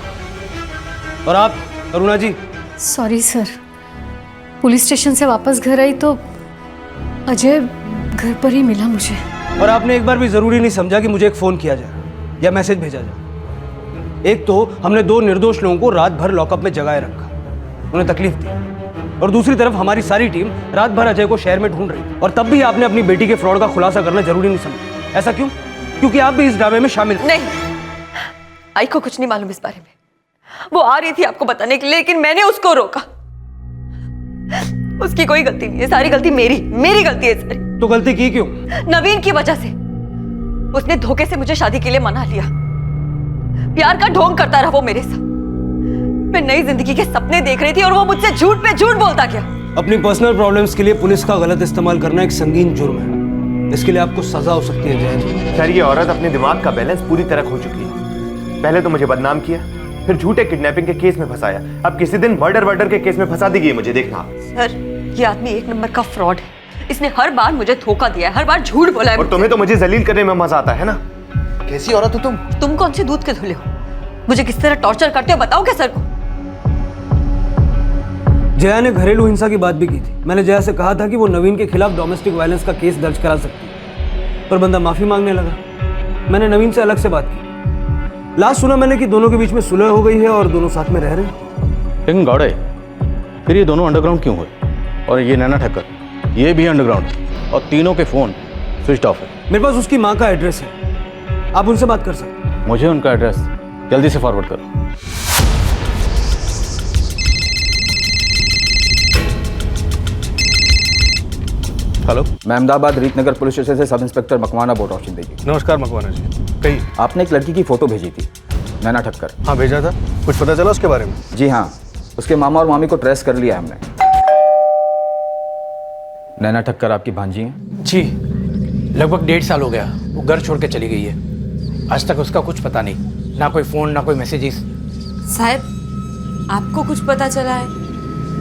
और आप करुणा जी? सॉरी सर, पुलिस स्टेशन से वापस घर आई तो अजय घर पर ही मिला मुझे। और आपने एक बार भी जरूरी नहीं समझा कि मुझे एक फोन किया जाए या मैसेज भेजा जाए? एक तो हमने 2 निर्दोष लोगों को रात भर लॉकअप में जगाए रखा, उन्हें तकलीफ दी, और दूसरी तरफ हमारी सारी टीम रात भर अजय को शहर में ढूंढ रही थी। और तब भी आपने अपनी बेटी के फ्रॉड का खुलासा करना जरूरी नहीं समझा। ऐसा क्यों? क्योंकि आप भी इस ड्रामे में शामिल। नहीं, आई को कुछ नहीं मालूम इस बारे में। वो आ रही थी आपको बताने के लिए, लेकिन मैंने उसको रोका। उसकी कोई गलती नहीं है, सारी गलती मेरी गलती है सारी। तो गलती की क्यों? नवीन की वजह से। उसने धोखे से मुझे शादी के लिए मना लिया, प्यार का ढोंग करता रहा वो मेरे साथ। मैं नई जिंदगी के सपने देख रही थी और वो मुझसे झूठ पे झूठ बोलता गया। अपनी पर्सनल प्रॉब्लम्स के लिए पुलिस का गलत इस्तेमाल करना एक संगीन जुर्म है, इसके लिए आपको सजा हो सकती है। जय सर, ये औरत अपने दिमाग का बैलेंस पूरी तरह खो चुकी है। पहले तो मुझे बदनाम किया, फिर झूठे किडनैपिंग के केस में फंसाया, अब किसी दिन मर्डर के केस में फंसा देगी मुझे, देखना। सर, ये आदमी 1 नंबर का फ्रॉड है। इसने हर बार मुझे धोखा दिया है, हर बार झूठ बोला है। और तुम्हें तो मुझे जलील करने में मजा आता है ना? कैसी औरत हो तुम? तुम कौन से दूध के धुले हो? मुझे किस तरह टॉर्चर करते हो बताओ क्या सर को? जया ने घरेलू हिंसा की बात भी की थी। मैंने जया से कहा था कि वो नवीन के खिलाफ डोमेस्टिक वायलेंस का केस दर्ज करा सकती है, पर बंदा माफी मांगने लगा। मैंने नवीन से अलग से बात की। लास्ट सुना मैंने कि दोनों के बीच में सुलह हो गई है और दोनों साथ में रह रहे हैं। लेकिन गौड़े, फिर ये दोनों अंडरग्राउंड क्यों हुए? और ये नैना ठक्कर, ये भी अंडरग्राउंड है और तीनों के फोन स्विच ऑफ है। मेरे पास उसकी माँ का एड्रेस है, आप उनसे बात कर सकते हैं। मुझे उनका एड्रेस जल्दी से फॉरवर्ड करो। हेलो, मैं अहमदाबाद रीतनगर पुलिस स्टेशन से सब इंस्पेक्टर मकवाना बोल रहा हूँ शिंदे जी। नमस्कार मकवाना जी, कहिए। आपने एक लड़की की फोटो भेजी थी, नैना ठक्कर। हाँ भेजा था, कुछ पता चला उसके बारे में? जी हाँ, उसके मामा और मामी को ट्रेस कर लिया हमने। नैना ठक्कर आपकी भांजी हैं? जी, लगभग 1.5 साल हो गया वो घर छोड़ के चली गई है। आज तक उसका कुछ पता नहीं, ना कोई फ़ोन ना कोई मैसेजेस। साहब, आपको कुछ पता चला है?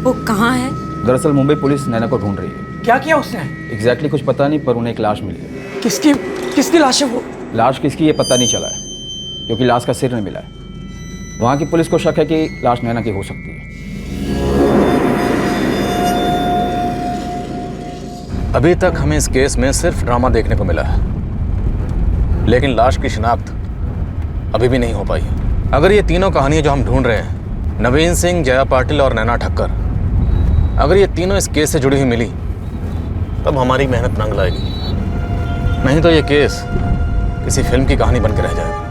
वो कहाँ है? दरअसल मुंबई पुलिस नैना को ढूंढ रही है। क्या किया उसने? एग्जैक्टली कुछ पता नहीं, पर उन्हें एक लाश मिली है। किसकी लाश है वो? लाश किसकी ये पता नहीं चला है, क्योंकि लाश का सिर नहीं मिला है। वहाँ की पुलिस को शक है कि लाश नैना की हो सकती है। अभी तक हमें इस केस में सिर्फ ड्रामा देखने को मिला है, लेकिन लाश की शिनाख्त अभी भी नहीं हो पाई है। अगर ये तीनों कहानियां जो हम ढूंढ रहे हैं, नवीन सिंह, जया पाटिल और नैना ठक्कर, अगर ये तीनों इस केस से जुड़ी हुई मिली, तब हमारी मेहनत रंग लाएगी। नहीं तो ये केस किसी फिल्म की कहानी बनकर रह जाएगा।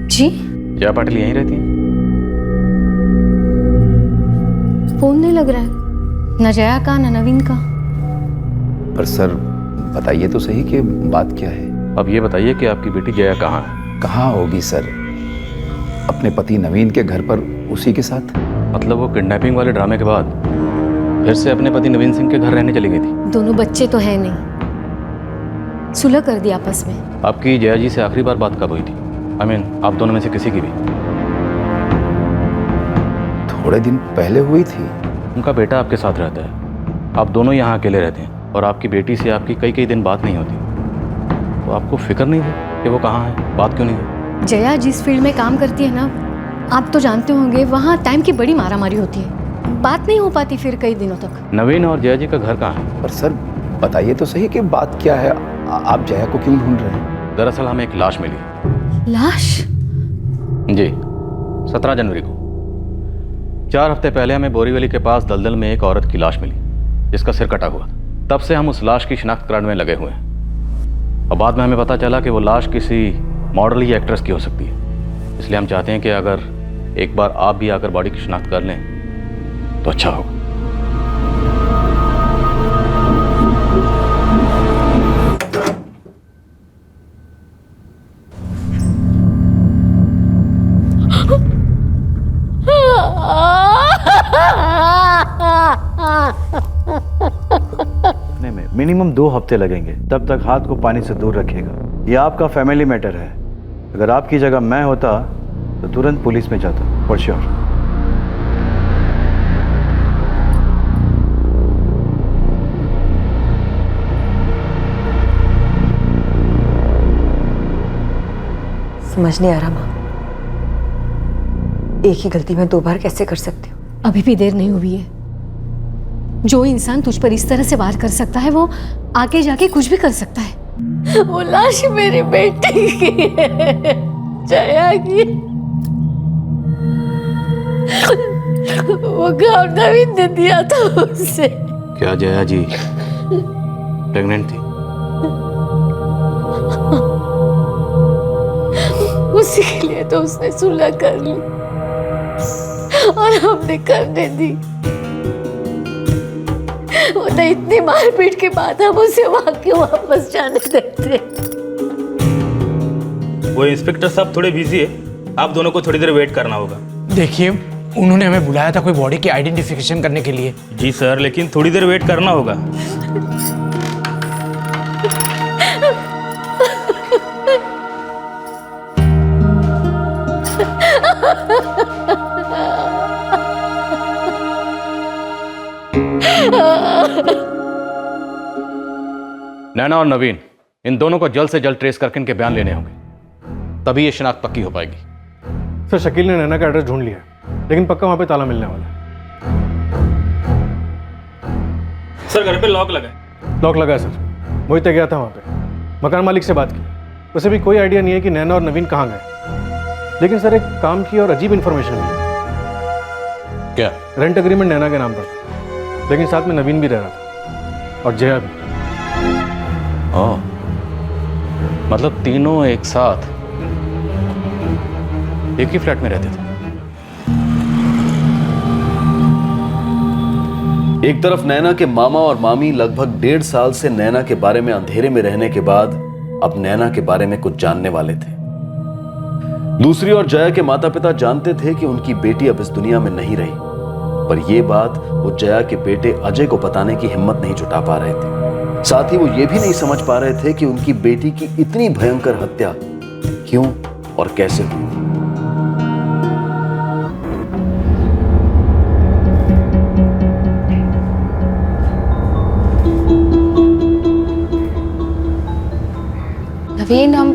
जी? जया पाटिल यहीं रहती है? फोन नहीं लग रहा है, न जया का न नवीन का। पर सर बताइए तो सही कि बात क्या है। अब ये बताइए कि आपकी बेटी जया कहाँ है? कहाँ होगी सर, अपने पति नवीन के घर पर उसी के साथ। मतलब वो किडनैपिंग वाले ड्रामे के बाद फिर से अपने पति नवीन सिंह के घर रहने चली गई थी? दोनों बच्चे तो है नहीं, सुलह कर दिया आपस में। आपकी जया जी से आखिरी बार बात कब हुई थी? आप दोनों में से किसी की भी? थोड़े दिन पहले हुई थी। उनका बेटा आपके साथ रहता है, आप दोनों यहाँ अकेले रहते हैं और आपकी बेटी से आपकी कई दिन बात नहीं होती, तो आपको फिक्र नहीं है कि वो कहाँ है, बात क्यों नहीं है? जया जिस फील्ड में काम करती है ना, आप तो जानते होंगे, वहाँ टाइम की बड़ी मारामारी होती है, बात नहीं हो पाती फिर कई दिनों तक। नवीन और जया जी का घर कहाँ है? पर सर बताइए तो सही कि बात क्या है, आप जया को क्यों ढूंढ रहे हैं? दरअसल हमें एक लाश मिली। लाश? जी, 17 जनवरी को 4 हफ्ते पहले हमें बोरीवली के पास दलदल में एक औरत की लाश मिली, जिसका सिर कटा हुआ था। तब से हम उस लाश की शिनाख्त कराने में लगे हुए हैं और बाद में हमें पता चला कि वो लाश किसी मॉडल या एक्ट्रेस की हो सकती है। इसलिए हम चाहते हैं कि अगर एक बार आप भी आकर बॉडी की शिनाख्त कर लें तो अच्छा होगा। मिनिमम 2 हफ्ते लगेंगे, तब तक हाथ को पानी से दूर रखिएगा। यह आपका फैमिली मैटर है। अगर आपकी जगह मैं होता तो तुरंत पुलिस में जाता, फॉर श्योर। समझ नहीं आ रहा माँ, एक ही गलती मैं 2 बार कैसे कर सकती हूँ? अभी भी देर नहीं हुई है। जो इंसान तुझ पर इस तरह से वार कर सकता है, वो आगे जाके कुछ भी कर सकता है। वो लाश मेरी बेटी की है, जया की। वो गाँव नवीन ने दिया था उसे। क्या जया जी प्रेग्नेंट थी? उसी के लिए तो उसने सुलह कर ली और हमने करने दी। वो तो इतनी मारपीट के बाद हम उसे वहां क्यों वापस जाने देते? वो इंस्पेक्टर साहब थोड़े बिजी है, आप दोनों को थोड़ी देर वेट करना होगा। देखिए, उन्होंने हमें बुलाया था कोई बॉडी की आइडेंटिफिकेशन करने के लिए। जी सर, लेकिन थोड़ी देर वेट करना होगा। नैना और नवीन, इन दोनों को जल्द से जल्द ट्रेस करके इनके बयान लेने होंगे, तभी ये शिनाख्त पक्की हो पाएगी। सर शकील ने नैना का एड्रेस ढूंढ लिया है, लेकिन पक्का वहां पे ताला मिलने वाला है। सर घर पे लॉक लगा है। लॉक लगा है सर, वही तो गया था वहाँ पे, मकान मालिक से बात की, उसे भी कोई आइडिया नहीं है कि नैना और नवीन कहाँ गए। लेकिन सर एक काम की और अजीब इन्फॉर्मेशन है। क्या? रेंट एग्रीमेंट नैना के नाम पर, लेकिन साथ में नवीन भी रह रहा था और जया भी। ओह, मतलब तीनों एक साथ एक ही फ्लैट में रहते थे। एक तरफ नैना के मामा और मामी लगभग 1.5 साल से नैना के बारे में अंधेरे में रहने के बाद अब नैना के बारे में कुछ जानने वाले थे। दूसरी ओर जया के माता पिता जानते थे कि उनकी बेटी अब इस दुनिया में नहीं रही, पर यह बात वो जया के बेटे अजय को बताने की हिम्मत नहीं जुटा पा रहे थे। साथ ही वो ये भी नहीं समझ पा रहे थे कि उनकी बेटी की इतनी भयंकर हत्या क्यों और कैसे हुई। नवीन, हम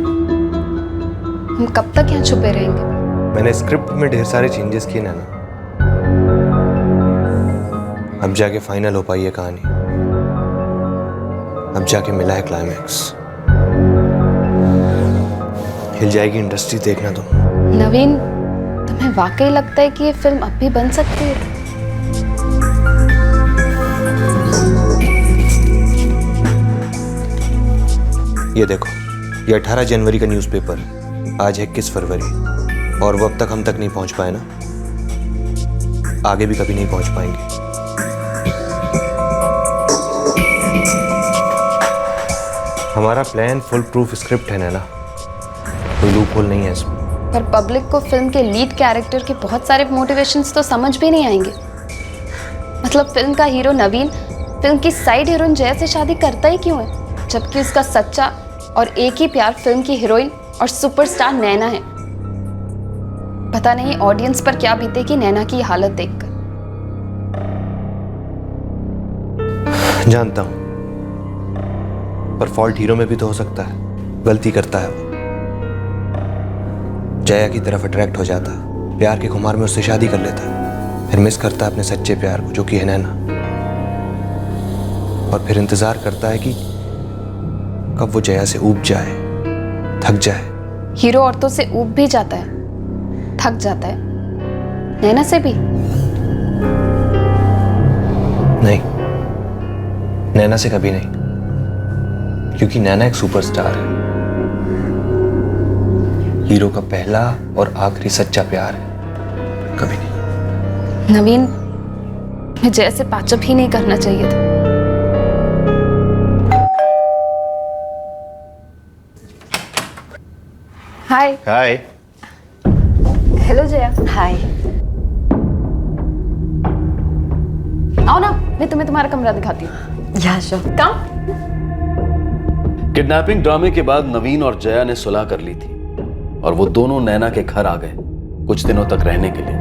कब तक यहाँ छुपे रहेंगे? मैंने स्क्रिप्ट में ढेर सारे चेंजेस किए ना, अब जाके फाइनल हो पाई है कहानी, अब जाके मिला है क्लाइमैक्स। हिल जाएगी इंडस्ट्री, देखना तुम। नवीन, तुम्हें वाकई लगता है कि ये फिल्म अब भी बन सकती है? ये देखो, ये 18 जनवरी का न्यूज़पेपर, आज है 21 फरवरी, और वो अब तक हम तक नहीं पहुंच पाए ना, आगे भी कभी नहीं पहुंच पाएंगे। हमारा प्लान फुल प्रूफ स्क्रिप्ट है नैना, कोई लूप होल नहीं है इसमें। पर पब्लिक को फिल्म के लीड कैरेक्टर के बहुत सारे मोटिवेशंस तो समझ भी नहीं आएंगे। मतलब फिल्म का हीरो नवीन फिल्म की साइड हीरोइन जया से शादी करता ही क्यों है, जबकि उसका सच्चा और एक ही प्यार फिल्म की हीरोइन और सुपरस्टार नैना है। पता नहीं ऑडियंस पर क्या बीतेगी नैना की हालत देखकर। जानता हूं, पर फॉल्ट हीरो में भी तो हो सकता है, गलती करता है वो, जया की तरफ अट्रैक्ट हो जाता है, प्यार के खुमार में उससे शादी कर लेता है, फिर मिस करता है अपने सच्चे प्यार को जो कि है नैना, और फिर इंतजार करता है कि कब वो जया से ऊब जाए, थक जाए। हीरो औरतों से ऊब भी जाता है, थक जाता है, नैना से भी नहीं, नैना से कभी नहीं, क्योंकि नैना एक सुपरस्टार है, हीरो का पहला और आखिरी सच्चा प्यार है, कभी नहीं। नवीन, मैं जया से पैचअप ही नहीं करना चाहिए था। हाय। हाय। हेलो जया। हाय। आओ ना, मैं तुम्हें तुम्हारा कमरा दिखाती हूँ। या श्योर। कम। किडनैपिंग ड्रामे के बाद नवीन और जया ने सुलह कर ली थी और वो दोनों नैना के घर आ गए कुछ दिनों तक रहने के लिए।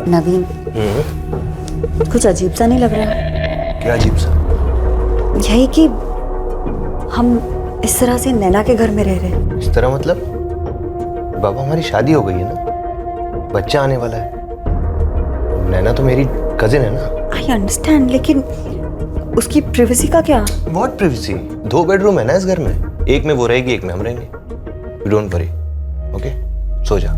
नवीन, कुछ अजीब सा नहीं लग रहा? क्या अजीब सा? यही कि हम इस तरह से नैना के घर में रह रहे हैं। इस तरह मतलब? बाबा, हमारी शादी हो गई है ना, बच्चा आने वाला है, नैना तो मेरी कजिन है ना। आई अंडरस्टैंड, लेकिन उसकी प्राइवेसी का क्या? What privacy? 2 बेडरूम है ना इस घर में, एक में वो रहेगी, एक में हम रहेंगे। Don't worry, okay? सो जा।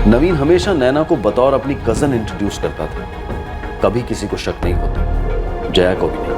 नवीन हमेशा नैना को बतौर अपनी कजन इंट्रोड्यूस करता था, कभी किसी को शक नहीं होता, जया को भी नहीं।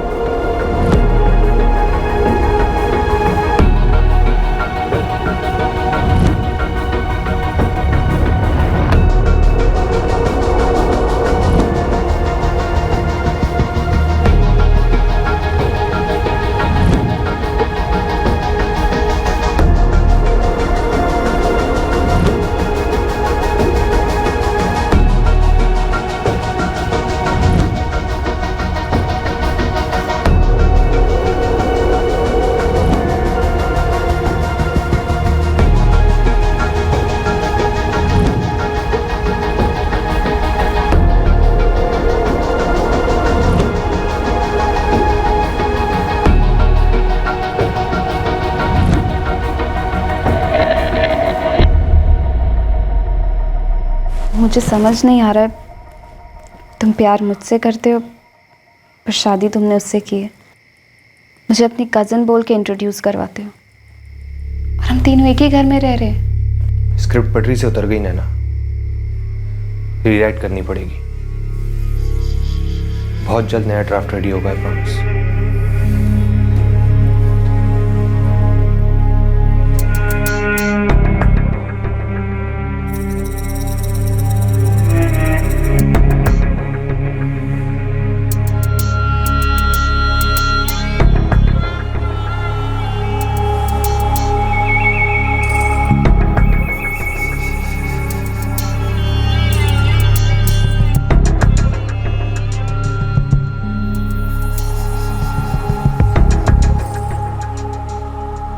मुझे समझ नहीं आ रहा है, तुम प्यार मुझसे करते हो पर शादी तुमने उससे की है। मुझे अपनी कज़न बोल के इंट्रोड्यूस करवाते हो और हम तीनों एक ही घर में रह रहे हैं। स्क्रिप्ट पटरी से उतर गई नैना, रीराइट करनी पड़ेगी। बहुत जल्द नया ड्राफ्ट रेडी होगा, प्रॉमिस।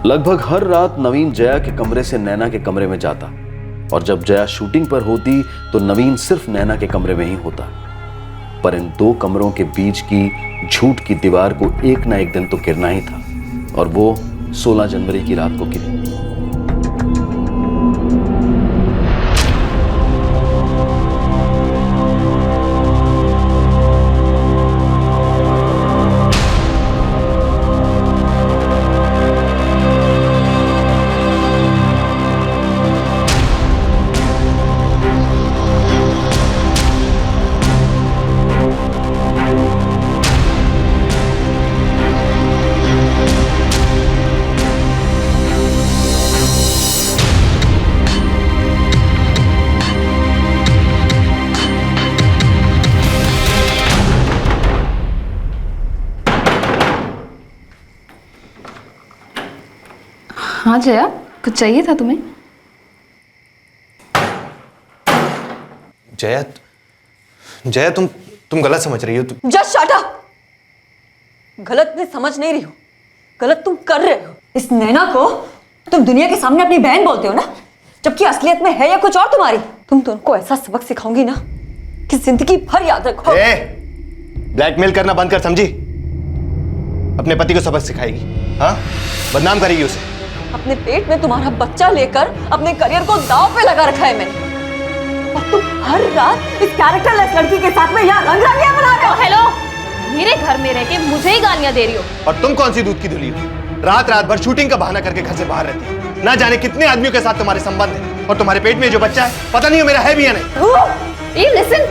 लगभग हर रात नवीन जया के कमरे से नैना के कमरे में जाता और जब जया शूटिंग पर होती तो नवीन सिर्फ नैना के कमरे में ही होता। पर इन दो कमरों के बीच की झूठ की दीवार को एक ना एक दिन तो गिरना ही था और वो 16 जनवरी की रात को गिरी। हाँ जया, कुछ चाहिए था तुम्हें? जया, जया तुम गलत समझ रही हो। Just shut up. गलत मैं समझ नहीं रही हूँ, गलत तुम कर रहे हो। इस नैना को तुम दुनिया के सामने अपनी बहन बोलते हो ना, जबकि असलियत में है या कुछ और तुम्हारी। तुम तो उनको ऐसा सबक सिखाऊंगी ना कि जिंदगी भर याद रखो। ब्लैकमेल करना बंद कर, समझी? अपने पति को सबक सिखाएगी, हाँ? बदनाम करेगी उसे। अपने पेट में तुम्हारा बच्चा लेकर अपने करियर को दांव पे लगा रखा है मैंने, और तुम हर रात इस कैरेक्टरलेस लड़की के साथ में यहाँ रंग-रंगियां बना रहे हो। हेलो, मेरे घर में रह के मुझे ही गालियां दे रही हो। और तुम कौन सी दूध की धुली हो? रात रात भर शूटिंग का बहाना करके घर से बाहर रहती है। ना जाने कितने आदमियों के साथ तुम्हारे संबंध है, और तुम्हारे पेट में जो बच्चा है पता नहीं मेरा है भी या नहीं। लिसन,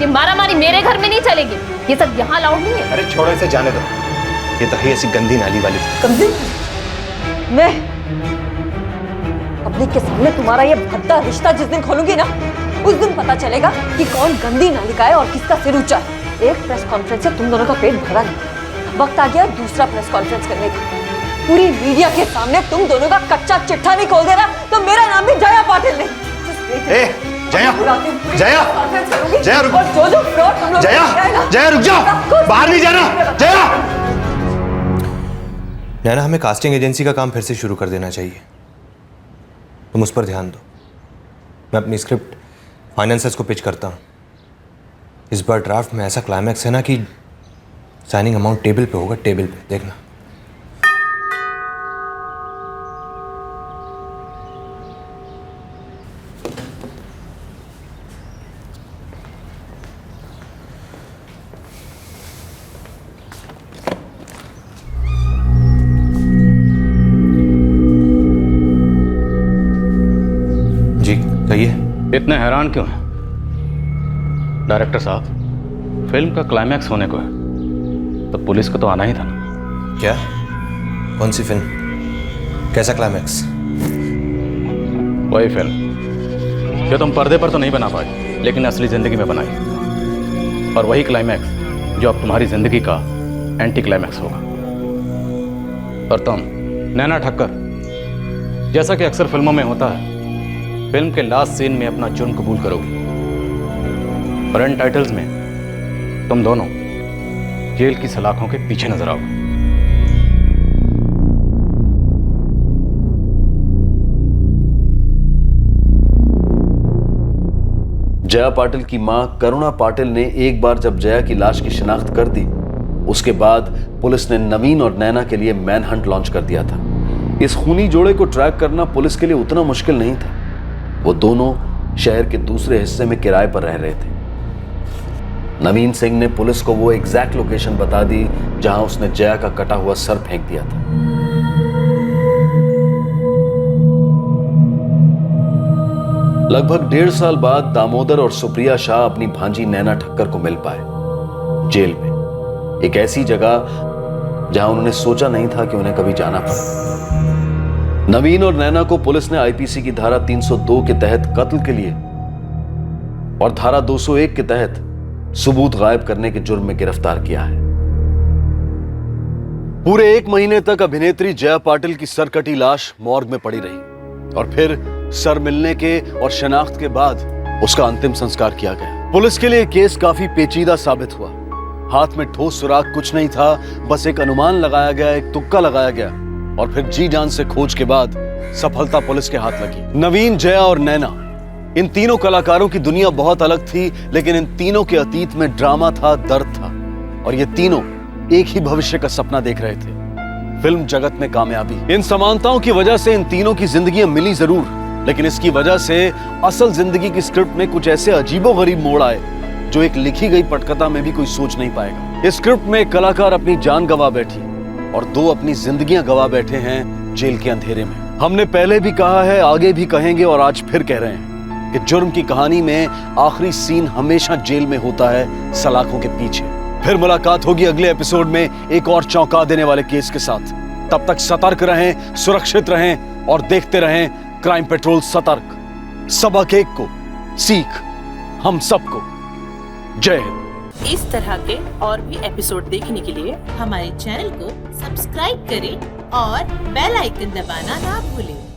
ये मारामारी मेरे घर में नहीं चलेगी, ये सब यहाँ अलाउड नहीं है। अरे छोड़ो इसे, जाने दो। ये तो है ऐसी गंदी नाली वाली। गंदी? मैं पब्लिक के सामने तुम्हारा ये भद्दा रिश्ता जिस दिन खोलूंगी ना, उस दिन पता चलेगा कि कौन गंदी नालिका है और किसका सिर ऊंचा है। एक प्रेस कॉन्फ्रेंस से तुम दोनों का पेट भरा नहीं, वक्त आ गया दूसरा प्रेस कॉन्फ्रेंस करने का। पूरी मीडिया के सामने तुम दोनों का कच्चा चिट्ठा नहीं खोल देना तो मेरा नाम भी जया पाटिल नहीं। जया, जया, जया रुक, जया, जया रुक जाओ, बाहर नहीं जाना। जया, नैना, हमें कास्टिंग एजेंसी का काम फिर से शुरू कर देना चाहिए। तुम उस पर ध्यान दो। मैं अपनी स्क्रिप्ट फाइनेंसर्स को पिच करता हूँ। इस बार ड्राफ्ट में ऐसा क्लाइमैक्स है ना कि साइनिंग अमाउंट टेबल पे होगा, टेबल पे, देखना। इतने हैरान क्यों हैं? डायरेक्टर साहब, फिल्म का क्लाइमैक्स होने को है तो पुलिस को तो आना ही था ना। क्या? कौन सी फिल्म? कैसा क्लाइमैक्स? वही फिल्म जो तुम पर्दे पर तो नहीं बना पाई लेकिन असली जिंदगी में बनाई, और वही क्लाइमैक्स जो अब तुम्हारी जिंदगी का एंटी क्लाइमैक्स होगा। और तुम नैना ठक्कर, जैसा कि अक्सर फिल्मों में होता है, फिल्म के लास्ट सीन में अपना जुर्म कबूल करोगी और एंड टाइटल्स में तुम दोनों जेल की सलाखों के पीछे नजर आओगे। जया पाटिल की मां करुणा पाटिल ने एक बार जब जया की लाश की शिनाख्त कर दी, उसके बाद पुलिस ने नवीन और नैना के लिए मैन हंट लॉन्च कर दिया था। इस खूनी जोड़े को ट्रैक करना पुलिस के लिए उतना मुश्किल नहीं था। वो दोनों शहर के दूसरे हिस्से में किराए पर रह रहे थे। नवीन सिंह ने पुलिस को वो एग्जैक्ट लोकेशन बता दी जहां उसने जया का कटा हुआ सर फेंक दिया था। लगभग 1.5 साल बाद दामोदर और सुप्रिया शाह अपनी भांजी नैना ठक्कर को मिल पाए जेल में, एक ऐसी जगह जहां उन्होंने सोचा नहीं था कि उन्हें कभी जाना पड़े। नवीन और नैना को पुलिस ने आईपीसी की धारा 302 के तहत कत्ल के लिए और धारा 201 के तहत सबूत गायब करने के जुर्म में गिरफ्तार किया है। पूरे 1 महीने तक अभिनेत्री जया पाटिल की सरकटी लाश मॉर्ग में पड़ी रही और फिर सर मिलने के और शनाख्त के बाद उसका अंतिम संस्कार किया गया। पुलिस के लिए केस काफी पेचीदा साबित हुआ। हाथ में ठोस सुराग कुछ नहीं था, बस एक अनुमान लगाया गया, एक तुक्का लगाया गया और फिर जी जान से खोज के बाद सफलता पुलिस के हाथ लगी। नवीन, जया और नैना, इन तीनों कलाकारों की दुनिया बहुत अलग थी, लेकिन इन तीनों के अतीत में ड्रामा था, दर्द था और ये तीनों एक ही भविष्य का सपना देख रहे थे, फिल्म जगत में कामयाबी। इन समानताओं की वजह से इन तीनों की जिंदगियां मिली जरूर, लेकिन इसकी वजह से असल जिंदगी की स्क्रिप्ट में कुछ ऐसे अजीबोगरीब मोड़ आए जो एक लिखी गई पटकथा में भी कोई सोच नहीं पाएगा। इस स्क्रिप्ट में एक कलाकार अपनी जान गंवा बैठी और 2 अपनी जिंदगियां गंवा बैठे हैं जेल के अंधेरे में। हमने पहले भी कहा है, आगे भी कहेंगे और आज फिर कह रहे हैं कि जुर्म की कहानी में आखिरी सीन हमेशा जेल में होता है, सलाखों के पीछे। फिर मुलाकात होगी अगले एपिसोड में एक और चौंका देने वाले केस के साथ। तब तक सतर्क रहें, सुरक्षित रहें और देखते रहें क्राइम पेट्रोल सतर्क। सबक एक को सीख हम सबको। जय हिंद। इस तरह के और भी एपिसोड देखने के लिए हमारे चैनल को सब्सक्राइब करें और बेल आइकन दबाना ना भूलें।